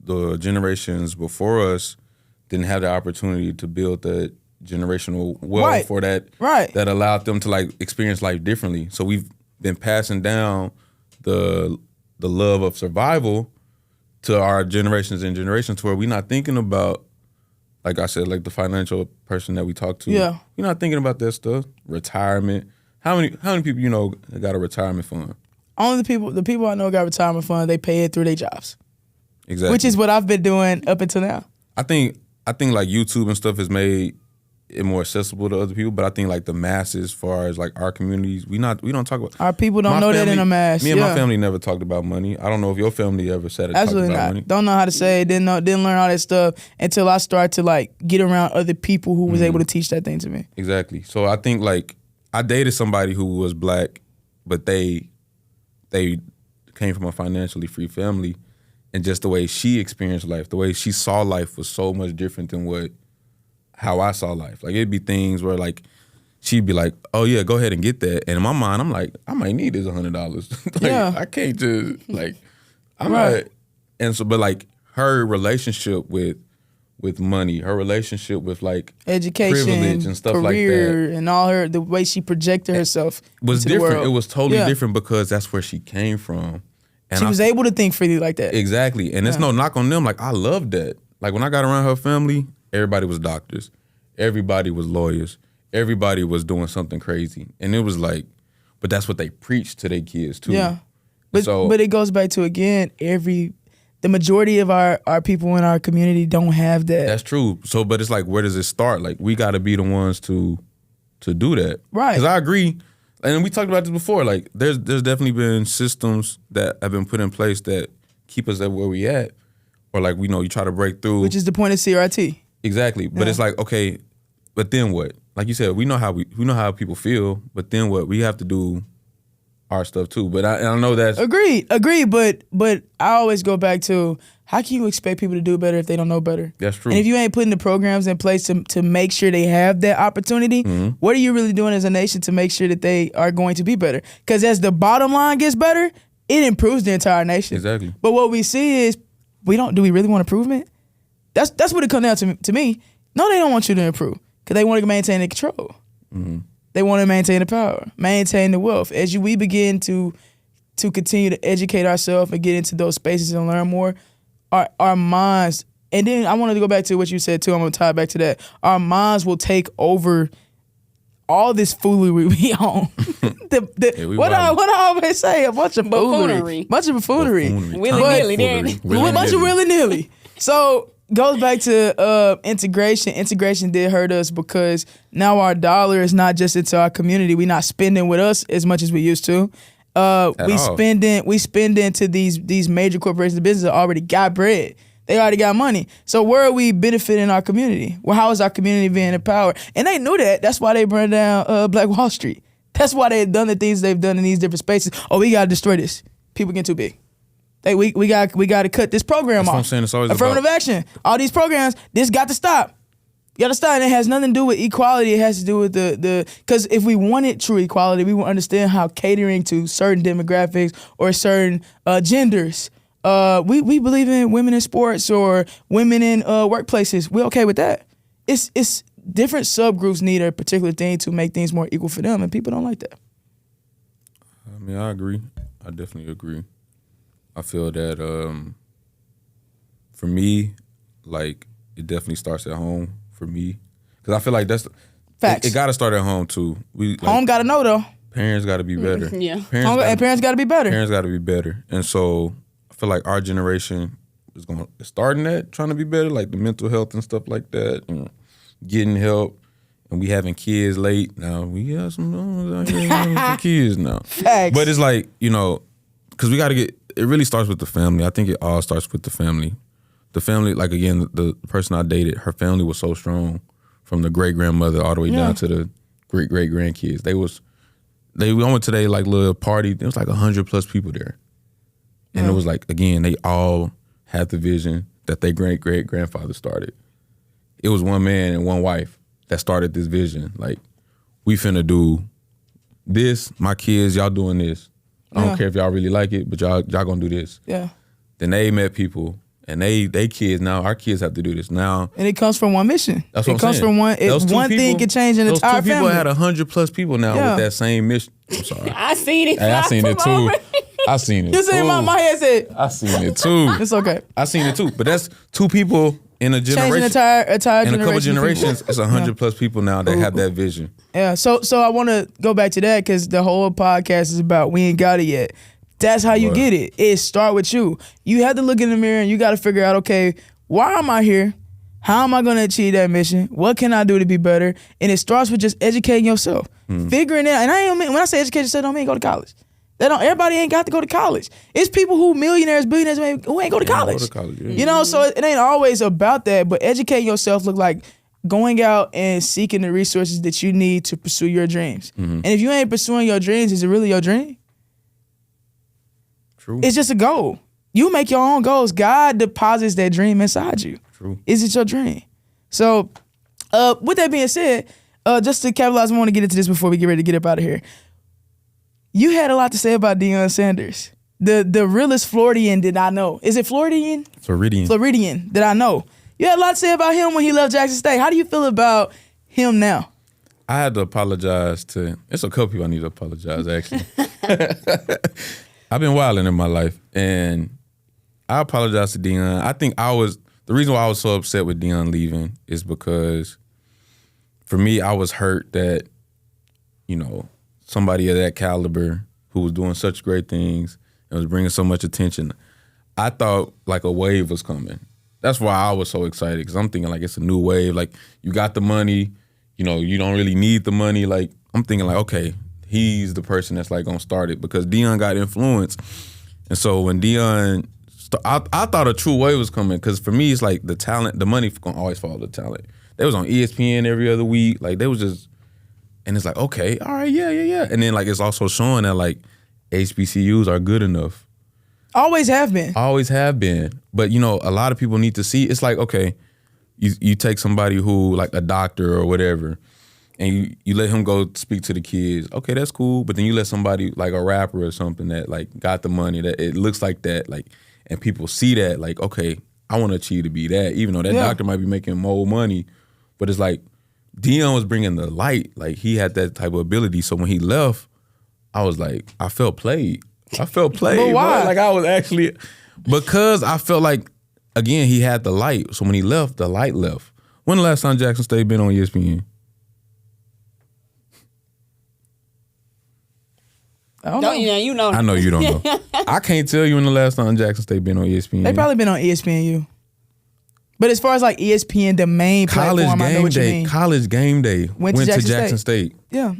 E: the generations before us didn't have the opportunity to build that generational wealth for that that allowed them to like experience life differently. So we've been passing down the love of survival to our generations and generations, to where we're not thinking about, like I said, like the financial person that we talked to.
B: Yeah.
E: You're not thinking about that stuff. Retirement. How many people you know got a retirement fund?
B: Only the people I know got retirement fund, they pay it through their jobs.
E: Exactly.
B: Which is what I've been doing up until now.
E: I think like YouTube and stuff has made it more accessible to other people, but I think like the masses, as far as like our communities, we don't talk about.
B: Our people don't know that in a mass.
E: Me and my family never talked about money. I don't know if your family ever said it.
B: Absolutely
E: talked about
B: not.
E: money.
B: Don't know how to say it. Didn't learn all that stuff until I started to like get around other people who was able to teach that thing to me.
E: Exactly. So I think like I dated somebody who was black, but they came from a financially free family, and just the way she experienced life, the way she saw life was so much different than how I saw life. Like it'd be things where like she'd be like, "Oh yeah, go ahead and get that," and in my mind, I'm like, "I might need this $100." Like,
B: yeah,
E: I can't just like, I'm not. And so, but like her relationship with money, her relationship with like
B: education,
E: privilege and stuff like that,
B: and all the way she projected herself
E: was
B: into
E: different.
B: The world.
E: It was totally different because that's where she came from. And
B: she was able to think freely like that.
E: Exactly. And there's no knock on them. Like, I love that. Like, when I got around her family, everybody was doctors. Everybody was lawyers. Everybody was doing something crazy. And it was like, but that's what they preach to their kids, too.
B: Yeah. But it goes back to, again, the majority of our people in our community don't have that.
E: That's true. So, but it's like, where does it start? Like, we got to be the ones to do that.
B: Right.
E: Because I agree. And we talked about this before. Like, there's definitely been systems that have been put in place that keep us at where we at, or like you try to break through.
B: Which is the point of CRT.
E: Exactly. But it's like, okay, but then what? Like you said, we know how people feel, but then what? We have to do our stuff too. But I know that's
B: Agreed. But I always go back to, how can you expect people to do better if they don't know better?
E: That's true.
B: And if you ain't putting the programs in place to make sure they have that opportunity, what are you really doing as a nation to make sure that they are going to be better? Because as the bottom line gets better, it improves the entire nation.
E: Exactly.
B: But what we see is, do we really want improvement? That's what it comes down to me. No, they don't want you to improve because they want to maintain the control. They want to maintain the power, maintain the wealth. As we begin to continue to educate ourselves and get into those spaces and learn more, our minds, and then I wanted to go back to what you said too. I'm going to tie it back to that. Our minds will take over all this foolery we own. What I always say, a bunch of buffoonery. Bunch of buffoonery.
A: Willy-nilly.
B: A bunch of willy-nilly. So goes back to integration. Integration did hurt us because now our dollar is not just into our community. We're not spending with us as much as we used to. We spend into these major corporations and businesses that already got bread. They already got money. So where are we benefiting our community? Well, how is our community being empowered? And they knew that. That's why they burned down Black Wall Street. That's why they've done the things they've done in these different spaces. Oh, we gotta destroy this. People get too big. We got to cut this program off.
E: What I'm saying. It's always
B: affirmative action. All these programs, this got to stop. You got to stop. And it has nothing to do with equality. It has to do with because if we wanted true equality, we would understand how catering to certain demographics or certain genders. We believe in women in sports or women in workplaces. We're okay with that. It's different subgroups need a particular thing to make things more equal for them, and people don't like that.
E: I mean, I agree. I definitely agree. I feel that for me, like, it definitely starts at home for me, because I feel like that's
B: facts.
E: It got to start at home too.
B: Home got to know though.
E: Parents got to be better.
A: Yeah,
B: parents got to be better.
E: Parents got to be better, and so I feel like our generation is starting that, trying to be better, like the mental health and stuff like that, and getting help. And we having kids late now. We got some kids now.
B: Facts.
E: But it's like, because we got to get. It really starts with the family. I think it all starts with the family. The family, like, again, the person I dated, her family was so strong, from the great grandmother all the way down to the great great grandkids. We went to their like little party. There was like 100+ people there, and it was like, again, they all had the vision that their great great grandfather started. It was one man and one wife that started this vision. Like, we finna do this. My kids, y'all doing this. I don't care if y'all really like it, but y'all gonna do this.
B: Yeah.
E: Then they met people, and they kids now. Our kids have to do this now.
B: And it comes from one mission.
E: That's what
B: it comes from one. One thing can change an entire family.
E: Those two people had 100+ people now with that same mission. I'm sorry.
A: I seen it.
E: Hey, I seen it too. I seen it.
B: You see my head said.
E: I seen it too.
B: It's okay.
E: I seen it too. But that's two people in a generation.
B: Changing entire
E: in
B: generation.
E: a couple generations, it's 100+ people now that have that vision.
B: Yeah. So I want to go back to that because the whole podcast is about we ain't got it yet. That's how you get it. It start with you. You have to look in the mirror and you got to figure out, okay, why am I here? How am I going to achieve that mission? What can I do to be better? And it starts with just educating yourself, figuring it out. And when I say educate yourself, I don't mean go to college. Everybody ain't got to go to college. It's people who millionaires, billionaires who ain't go to college. So it ain't always about that. But educating yourself look like going out and seeking the resources that you need to pursue your dreams. And if you ain't pursuing your dreams, is it really your dream?
E: True.
B: It's just a goal. You make your own goals. God deposits that dream inside you.
E: True.
B: Is it your dream? So, with that being said, just to capitalize, I want to get into this before we get ready to get up out of here. You had a lot to say about Deion Sanders, the realest Floridian that I know. Is it Floridian? Floridian that I know. You had a lot to say about him when he left Jackson State. How do you feel about him now?
E: I had to apologize to. It's a couple people I need to apologize, actually. I've been wilding in my life, and I apologize to Deion. I think the reason why I was so upset with Deion leaving is because, for me, I was hurt that, somebody of that caliber who was doing such great things and was bringing so much attention, I thought like a wave was coming. That's why I was so excited, because I'm thinking like it's a new wave. Like, you got the money, you don't really need the money. Like, I'm thinking like, okay, he's the person that's like gonna start it, because Deion got influence. And so when Deion, I thought a true wave was coming, because for me it's like the talent, the money gonna always follow the talent. They was on ESPN every other week, like they was just, and it's like, okay, all right, yeah. And then like it's also showing that like HBCUs are good enough.
B: Always have been.
E: Always have been. But, a lot of people need to see. It's like, okay, you take somebody who, like a doctor or whatever, and you let him go speak to the kids. Okay, that's cool. But then you let somebody like a rapper or something that like got the money, that it looks like that, like, and people see that, like, okay, I want to achieve to be that, even though that doctor might be making more money. But it's like, Dion was bringing the light. Like, he had that type of ability. So when he left, I was like, I felt played.
B: But why?
E: Bro. Like, I was actually, because I felt like, again, he had the light. So when he left, the light left. When the last time Jackson State been on ESPN?
B: I don't know.
A: You know.
E: I know you don't know. I can't tell you when the last time Jackson State been on ESPN.
B: They probably been on ESPNU. But as far as like ESPN, the main platform, I know what you mean.
E: College game day went to Jackson State.
B: Yeah.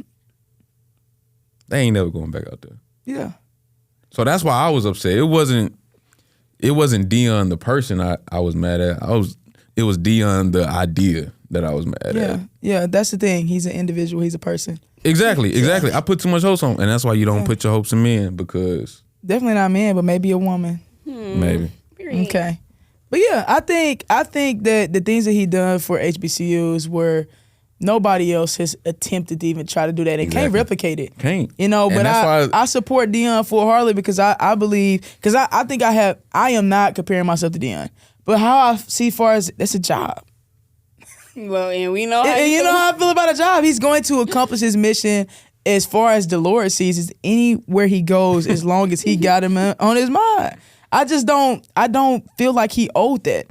E: They ain't never going back out there.
B: Yeah.
E: So that's why I was upset. It wasn't Dion the person I was mad at. It was Dion the idea that I was mad at.
B: Yeah, that's the thing. He's an individual. He's a person.
E: Exactly. I put too much hopes on, and that's why you don't put your hopes in men, because
B: definitely not men, but maybe a woman.
E: Maybe.
B: Okay. But yeah, I think that the things that he done for HBCUs were nobody else has attempted to even try to do that and can't replicate it.
E: Can't.
B: But I support Dion full-heartedly because I believe, because I think I am not comparing myself to Dion. But how I see far as that's a job.
A: Well, and we know how
B: and you know how I feel about a job. He's going to accomplish his mission as far as Dolores sees, is anywhere he goes as long as he got him on his mind. I don't feel like he owed that.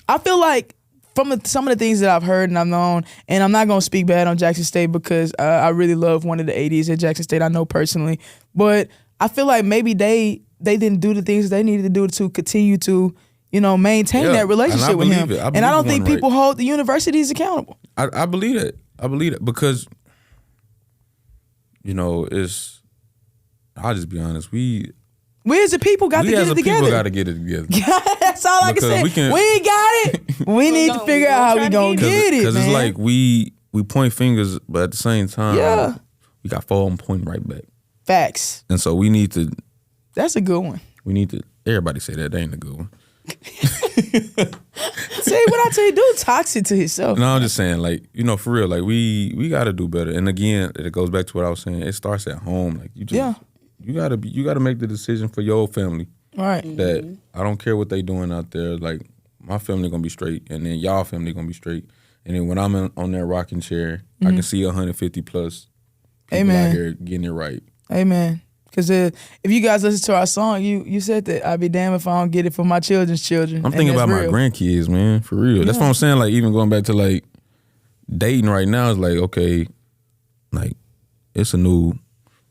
B: I feel like from some of the things that I've heard and I've known, and I'm not going to speak bad on Jackson State because I really love one of the ADs at Jackson State, I know personally, but I feel like maybe they didn't do the things they needed to do to continue to maintain that relationship with him. And I don't think people hold the universities accountable.
E: I believe that. I believe that because, I'll just be honest, we
B: as a people got to get it together.
E: People got to get it together.
B: That's all I can say. We ain't got it. We need to figure out how we gonna get it,
E: because
B: man.
E: it's like we point fingers, but at the same time, we got fall and point right back.
B: Facts.
E: And so we need to.
B: That's a good one.
E: We need to. Everybody say that ain't a good one.
B: Say what I tell you, dude, toxic to himself.
E: No, I'm just saying, like, for real, like we got to do better. And again, it goes back to what I was saying. It starts at home. Like you gotta make the decision for your family.
B: Right.
E: That I don't care what they doing out there. Like, my family gonna be straight, and then y'all family gonna be straight. And then when I'm on that rocking chair, I can see 150 plus people out here getting it right.
B: Amen. Because if you guys listen to our song, you said that I'd be damned if I don't get it for my children's children.
E: I'm thinking about my grandkids, man, for real. That's what I'm saying. Like, even going back to like dating right now is like, okay, like it's a new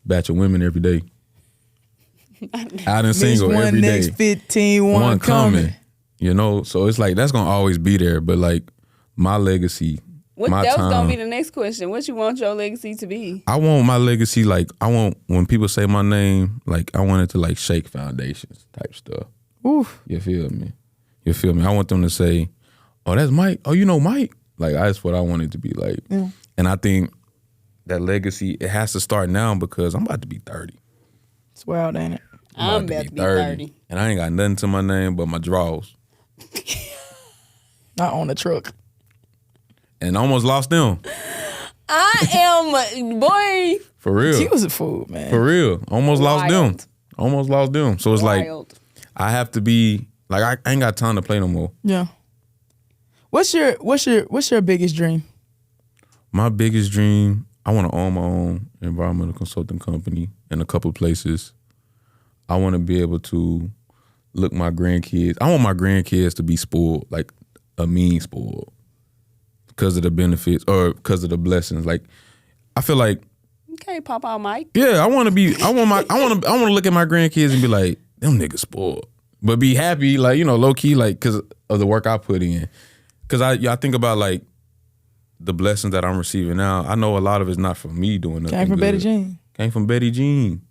E: batch of women every day. Out and single every day.
B: Next 15, one coming.
E: So it's like that's gonna always be there. But like my legacy.
A: That was gonna be the next question. What you want your legacy to be?
E: I want my legacy, like, I want when people say my name, like, I want it to like shake foundations type stuff.
B: Oof.
E: You feel me? I want them to say, "Oh, that's Mike. Oh, you know Mike." Like, that's what I want it to be like. Yeah. And I think that legacy, it has to start now because I'm about to be 30.
B: It's wild, ain't it?
A: I'm about to be 30.
E: And I ain't got nothing to my name but my draws.
B: Not on the truck.
E: And almost lost them.
A: I am, boy.
E: For real.
B: She was a fool, man.
E: For real. Almost lost them. So it's like, I have to be, like, I ain't got time to play no more.
B: Yeah. What's your biggest dream?
E: My biggest dream, I want to own my own environmental consulting company in a couple places. I want to be able to look my grandkids. I want my grandkids to be spoiled, like a mean spoiled, because of the benefits or because of the blessings. Like, I feel like,
A: okay, pop out, Mike.
E: Yeah, I want to look at my grandkids and be like, them niggas spoiled, but be happy, like, low key, like, because of the work I put in. Because I think about like the blessings that I'm receiving now. I know a lot of it's not from me doing nothing.
B: Came from
E: good.
B: Betty Jean.
E: Came from Betty Jean.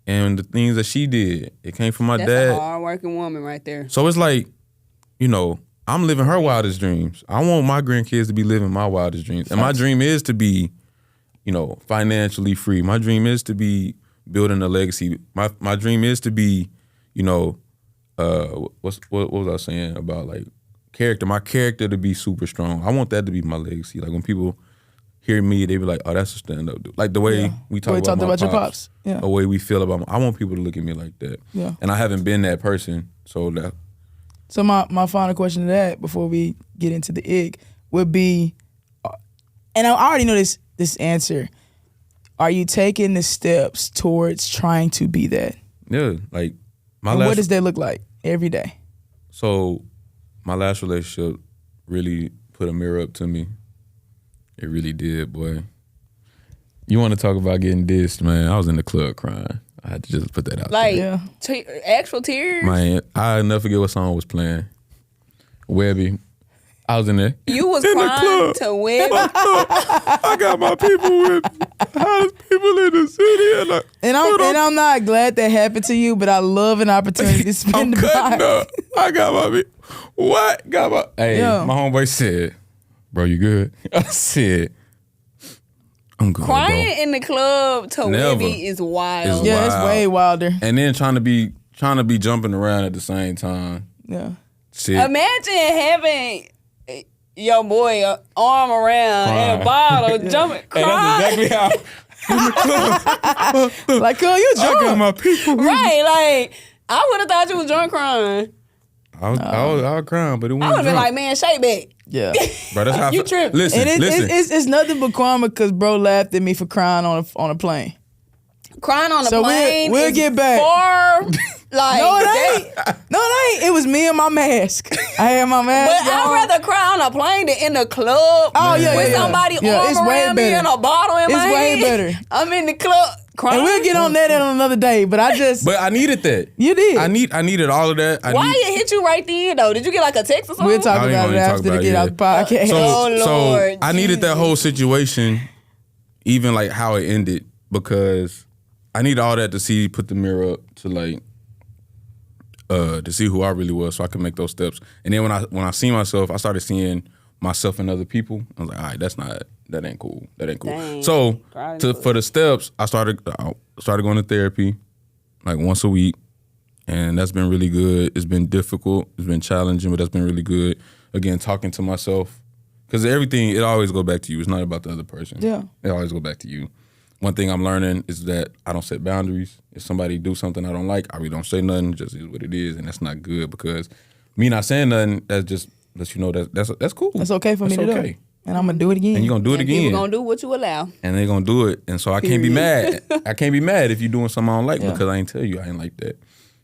E: And the things that she did, it came from my dad.
A: That's a hard-working woman right there.
E: So it's like, I'm living her wildest dreams. I want my grandkids to be living my wildest dreams. And my dream is to be, financially free. My dream is to be building a legacy. My dream is to be, you know, what was I saying about like character? My character to be super strong. I want that to be my legacy. Like when people hear me, they be like, "Oh, that's a stand-up dude." Like the way we talk about
B: your pops. Yeah.
E: The way we feel about. I want people to look at me like that.
B: Yeah.
E: And I haven't been that person, so that.
B: So my final question to that before we get into the ig would be, and I already know this answer. Are you taking the steps towards trying to be that?
E: Yeah, like
B: what does that look like every day?
E: So, my last relationship really put a mirror up to me. It really did, boy. You want to talk about getting dissed, man? I was in the club crying. I had to just put that out
A: Like,
E: there.
A: actual tears?
E: Man, I'll never forget what song was playing. Webby. I was in there.
A: You was
E: in
A: crying to Webby?
E: I got my people with me. Hottest people in the city.
B: And I'm not glad that happened to you, but I love an opportunity to spend the
E: cutting
B: night.
E: up. I got my people. What? Got my... Hey,
B: Yeah.
E: my homeboy said, "Bro, you good?" I said, "I'm good,
A: Crying
E: bro."
A: in the club to
E: Never.
A: Webby is wild.
E: It's
B: Yeah, it's
E: wild.
B: way wilder.
E: And then trying to be jumping around at the same time.
B: Yeah.
E: Shit.
A: Imagine having your boy arm around and a bottle jumping,
E: Hey,
A: crying.
E: that's exactly how.
B: Like, girl, you
E: I got
B: drunk.
E: my people.
A: Right, like, I would have thought you was drunk crying.
E: I was crying, but it
A: I
E: wasn't
A: would have been
E: drunk.
A: like, man, shake back.
B: Yeah.
E: Bro, that's how I
A: You
E: feel.
A: tripping.
E: Listen,
B: And
E: listen.
B: it's nothing but karma because bro laughed at me for crying on a plane.
A: Crying on the
B: So
A: plane.
B: we'll
A: is
B: get back.
A: Far, like,
B: No, it ain't. No, it ain't. It was me and my mask. I had my
A: But
B: mask on.
A: I'd rather cry on a plane than in the club.
B: Oh, yeah,
A: with
B: yeah, yeah.
A: somebody
B: Yeah,
A: arm
B: it's way
A: around me
B: better.
A: and a bottle in my
B: It's way
A: hand.
B: better.
A: I'm in the club crying.
B: And we'll get on that on another day. But I just
E: But I needed that.
B: You did.
E: I needed all of that.
A: Why it hit you right then though? Did you get like a text or something?
B: we'll talk
E: I ain't
B: about
E: gonna
B: it
E: talk
B: after to
E: about
B: get
E: it
B: out the podcast.
A: Oh,
E: So
A: Lord
E: I needed that
A: Jesus.
E: whole situation, even like how it ended, because I need all that to put the mirror up to like, to see who I really was, so I could make those steps. And then when I see myself, I started seeing myself in other people. I was like, all right, that ain't cool. That ain't cool.
A: Dang.
E: So
A: Right.
E: for the steps, I started going to therapy like once a week, and that's been really good. It's been difficult. It's been challenging, but that's been really good. Again, talking to myself, because everything, it always go back to you. It's not about the other person.
B: Yeah.
E: It always go back to you. One thing I'm learning is that I don't set boundaries. If somebody do something I don't like, I really don't say nothing. Just is what it is, and that's not good, because me not saying nothing, that just lets you know that's cool.
B: That's okay for me to
E: okay.
B: do. And I'm gonna do it again.
E: And you're gonna do it
A: And
E: again.
A: people gonna do what you allow.
E: And they gonna do it. And so I can't be mad. I can't be mad if you're doing something I don't like,
B: Yeah.
E: because I ain't tell you I ain't like that.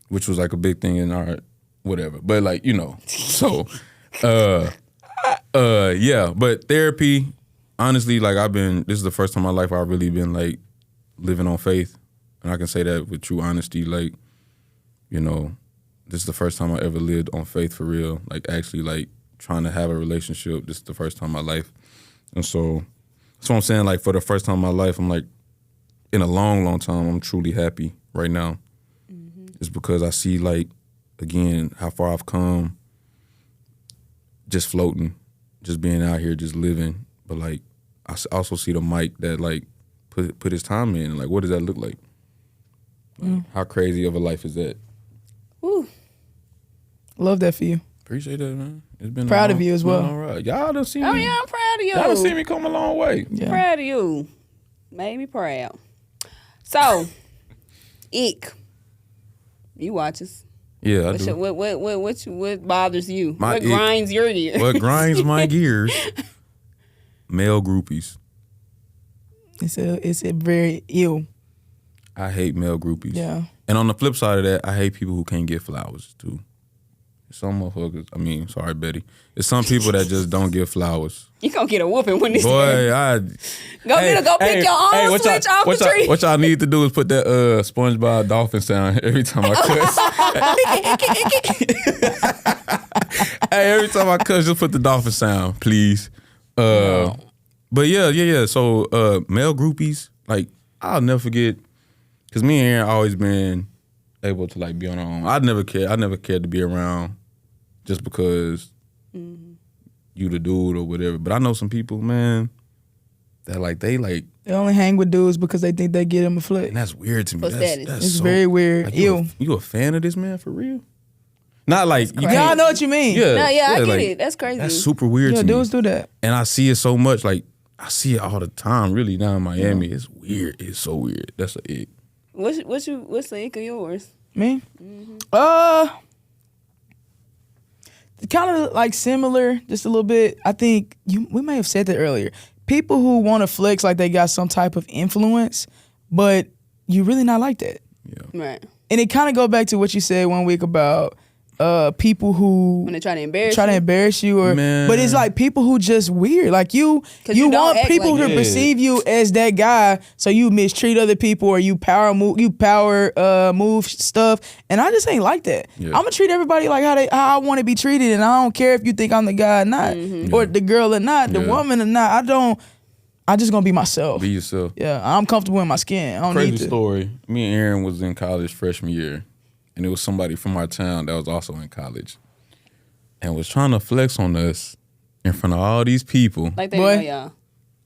E: Which was like a big thing in our whatever. But like, you know. So yeah. But therapy, honestly, like this is the first time in my life I've really been like living on faith. And I can say that with true honesty, like, you know, this is the first time I ever lived on faith for real. Like actually like trying to have a relationship. This is the first time in my life. And so that's what I'm saying. Like for the first time in my life, I'm like, in a long, long time, I'm truly happy right now. Mm-hmm. It's because I see like, again, how far I've come just floating, just being out here, just living. But like, I also see the Mike that like put his time in. Like, what does that look like? How crazy of a life is that?
A: Woo.
B: Love that for you.
E: Appreciate that, man. It's been
B: Proud of you as well.
E: All right. Y'all done seen
A: Oh
E: me.
A: yeah, I'm proud of you.
E: Y'all done seen me come a long way.
B: Yeah.
A: Proud of you. Made me proud. So, Ick. You watch us.
E: Yeah, I
A: What's
E: do.
A: what bothers you?
E: My
A: What
E: ick.
A: grinds your gears?
E: What grinds my gears? Male groupies.
B: It's a very ill.
E: I hate male groupies.
B: Yeah.
E: And on the flip side of that, I hate people who can't get flowers too. Some motherfuckers, sorry, Betty. It's some people that just don't get flowers.
A: You gonna get a whooping when this
E: Boy,
A: go pick your own
E: what
A: switch off
E: what
A: the tree.
E: What y'all need to do is put that SpongeBob dolphin sound every time I cuss. Hey, every time I cuss, just put the dolphin sound, please. But yeah. So male groupies, like I'll never forget, because me and Aaron always been able to like be on our own. I never cared to be around just because you the dude or whatever. But I know some people, man, that like they
B: only hang with dudes because they think they get them a flick.
E: and that's weird to me.
A: For
E: That's,
A: status.
E: that's
B: It's
E: so,
B: very weird.
E: Like,
B: Ew.
E: you a fan of this man for real? Not like you
A: crazy.
B: Yeah, I
E: can't.
B: know what you mean.
E: Yeah,
A: No, yeah, I get
E: like,
A: it. That's crazy.
E: That's super weird
B: Yeah,
E: to me.
B: dudes do that.
E: And I see it so much. Like I see it all the time. Really down in Miami, it's weird. It's so weird. That's a ick.
A: What's the ick of yours?
B: Me? Kind of like similar, just a little bit. I think we may have said that earlier. People who want to flex like they got some type of influence, but you really not like that.
E: Yeah.
A: Right.
B: And it kind of go back to what you said one week about people who
A: When they try to embarrass you.
B: or
E: Man.
B: but it's like people who just weird. Like you
A: 'Cause you don't
B: want
A: act
B: people
A: like
B: to
A: that.
B: perceive you as that guy, so you mistreat other people or you power move stuff. And I just ain't like that.
E: Yeah.
B: I'm gonna treat everybody like how I want to be treated, and I don't care if you think I'm the guy or not, or the girl or not, the
E: Yeah.
B: woman or not. I just gonna be myself.
E: Be yourself.
B: Yeah, I'm comfortable in my skin. I don't
E: Crazy
B: need to.
E: story. Me and Aaron was in college freshman year, and it was somebody from our town that was also in college, and was trying to flex on us in front of all these people.
A: Like they
B: Boy.
A: know y'all.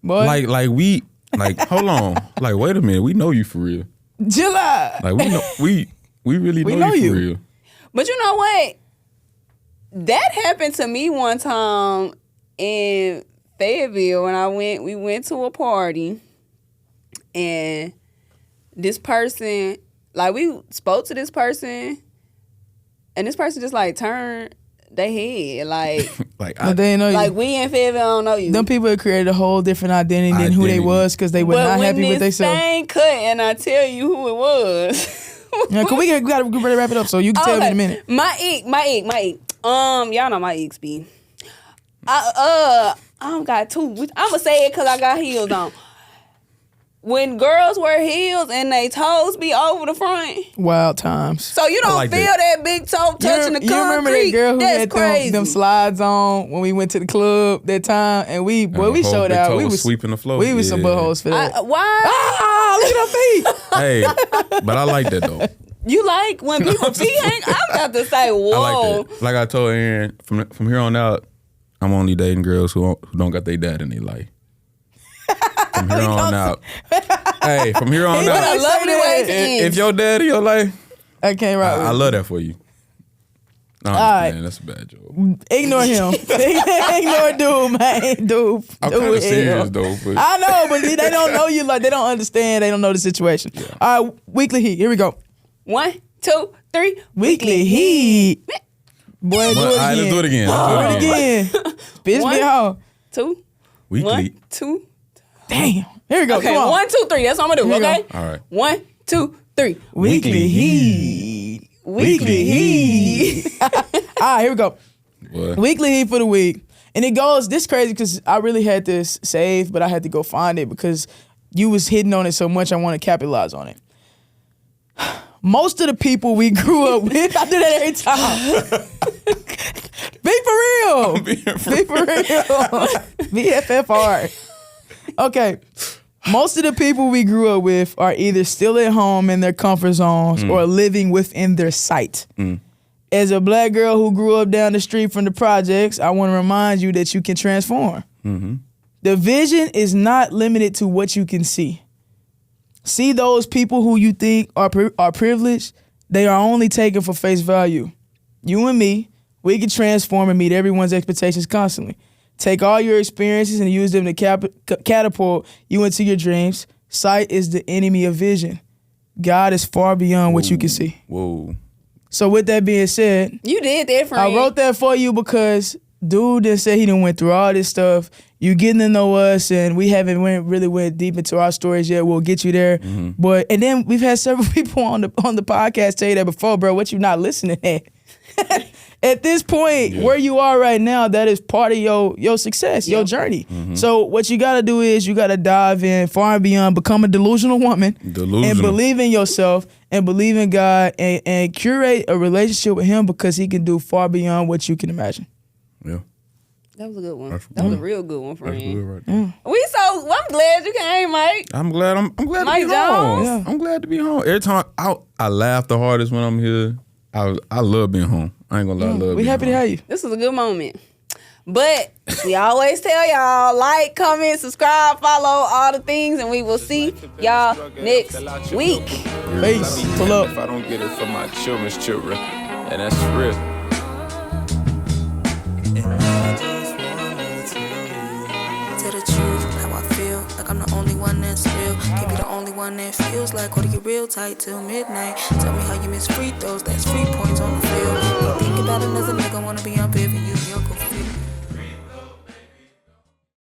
B: Boy,
E: Hold on, like wait a minute, we know you for real.
B: July.
E: Like we know we really
B: We
E: know,
B: know
E: you
B: you.
E: for real.
A: But you know what? That happened to me one time in Fayetteville when we went to a party, and this person, like we spoke to this person, and this person just like turned their head like
E: Like
B: But they ain't know you.
A: like we in Fayetteville don't know you.
B: Them people have created a whole different identity than who they
E: Identity.
B: was because they were
A: but
B: not
A: when
B: happy with
A: this
B: themselves.
A: thing cut and I tell you who it was.
B: Yeah, cause we gotta really wrap it up, so you can tell me in a minute.
A: My ick. Y'all know my icks be. I don't got two. I'ma say it cause I got heels on. When girls wear heels and they toes be over the front,
B: Wild times.
A: so you don't
E: like
A: feel
E: that.
A: that big toe touching the concrete.
B: You remember that girl who
A: That's
B: had
A: crazy.
B: them slides on when we went to the club that time, and we
E: the whole
B: showed
E: big
B: out.
E: toe
B: We
E: was
B: was
E: sweeping the floor.
B: We was some
E: Yeah.
B: buttholes for that.
A: Why?
B: Ah, look at her feet.
E: Hey, but I like that though.
A: You like when people feet hang? I'm about to say,
E: I
A: whoa.
E: like that. Like I told Aaron, from here on out, I'm only dating girls who don't got their dad in their life. From here on out. Hey, from here on
B: He
A: What
B: don't
A: a
E: out,
B: say
A: lovely
B: that.
A: way to end.
E: if your dad in your life,
B: I can't rock with
E: I
B: it.
E: love that for you. No, I'm
B: All
E: just playing. That's a bad joke.
B: Ignore him. Ignore dude, man. Dude.
E: I'm
B: dude
E: kind of
B: is
E: serious
B: hell.
E: though, but
B: I know, but they don't know you. Like they don't understand. They don't know the situation. All right, weekly heat. Here we go.
A: 1, 2, 3.
B: Weekly heat. Boy, do
E: all
B: it
E: right, let's do it again.
B: Do it again. Bitch,
A: One.
B: me off.
A: 2,
E: Weekly.
A: 1, 2.
B: Damn. Here we go.
A: Okay,
B: Come on.
A: 1, 2, 3. That's what I'm gonna do.
B: Here we
A: Okay.
E: All right.
A: 1, 2, 3.
B: Weekly heat.
A: Weekly heat.
B: All right, here we go.
E: What?
B: Weekly heat for the week. And it goes this crazy because I really had this saved, but I had to go find it because you was hitting on it so much I want to capitalize on it. Most of the people we grew up with, I do that every time. Be for real. Be for real. BFFR. Okay. Most of the people we grew up with are either still at home in their comfort zones or living within their sight. As a black girl who grew up down the street from the projects, I want to remind you that you can transform. The vision is not limited to what you can see. See those people who you think are privileged, they are only taken for face value. You and me, we can transform and meet everyone's expectations constantly. Take all your experiences and use them to catapult you into your dreams. Sight is the enemy of vision. God is far beyond what you can see.
E: Whoa.
B: So with that being said,
A: You did that, friend.
B: I wrote that for you because dude that said he done went through all this stuff. You getting to know us, and we haven't really went deep into our stories yet. We'll get you there. But and then we've had several people on the podcast tell you that before, bro. What you not listening at? At this point, where you are right now, that is part of your success, your journey. So what you got to do is you got to dive in far and beyond, become a delusional woman, and believe in yourself, and believe in God, and curate a relationship with Him because He can do far beyond what you can imagine.
E: Yeah.
A: That was a good one.
E: That's
A: That was a
E: good.
A: real good one,
E: That's
A: friend.
E: good right there.
A: I'm glad you came, Mike.
E: I'm glad I'm glad
A: Mike
E: to be home.
A: Jones?
E: I'm glad to be home. Every time I laugh the hardest when I'm here. I love being home. I ain't gonna lie, I love
B: We
E: being
B: happy to
E: home.
B: have you.
A: This was a good moment. But we always tell y'all, like, comment, subscribe, follow, all the things, and we will see y'all next week.
B: Peace. Pull up.
C: If I don't get it for my children's children, and that's real.
F: Tell the truth, how I feel, like I'm the only one that's real. Can't be the only one that feels like hold it real tight till midnight. Tell me how you miss free throws, that's 3 points on the field. You think about it as a nigga, wanna be unfair, and you, you're confused.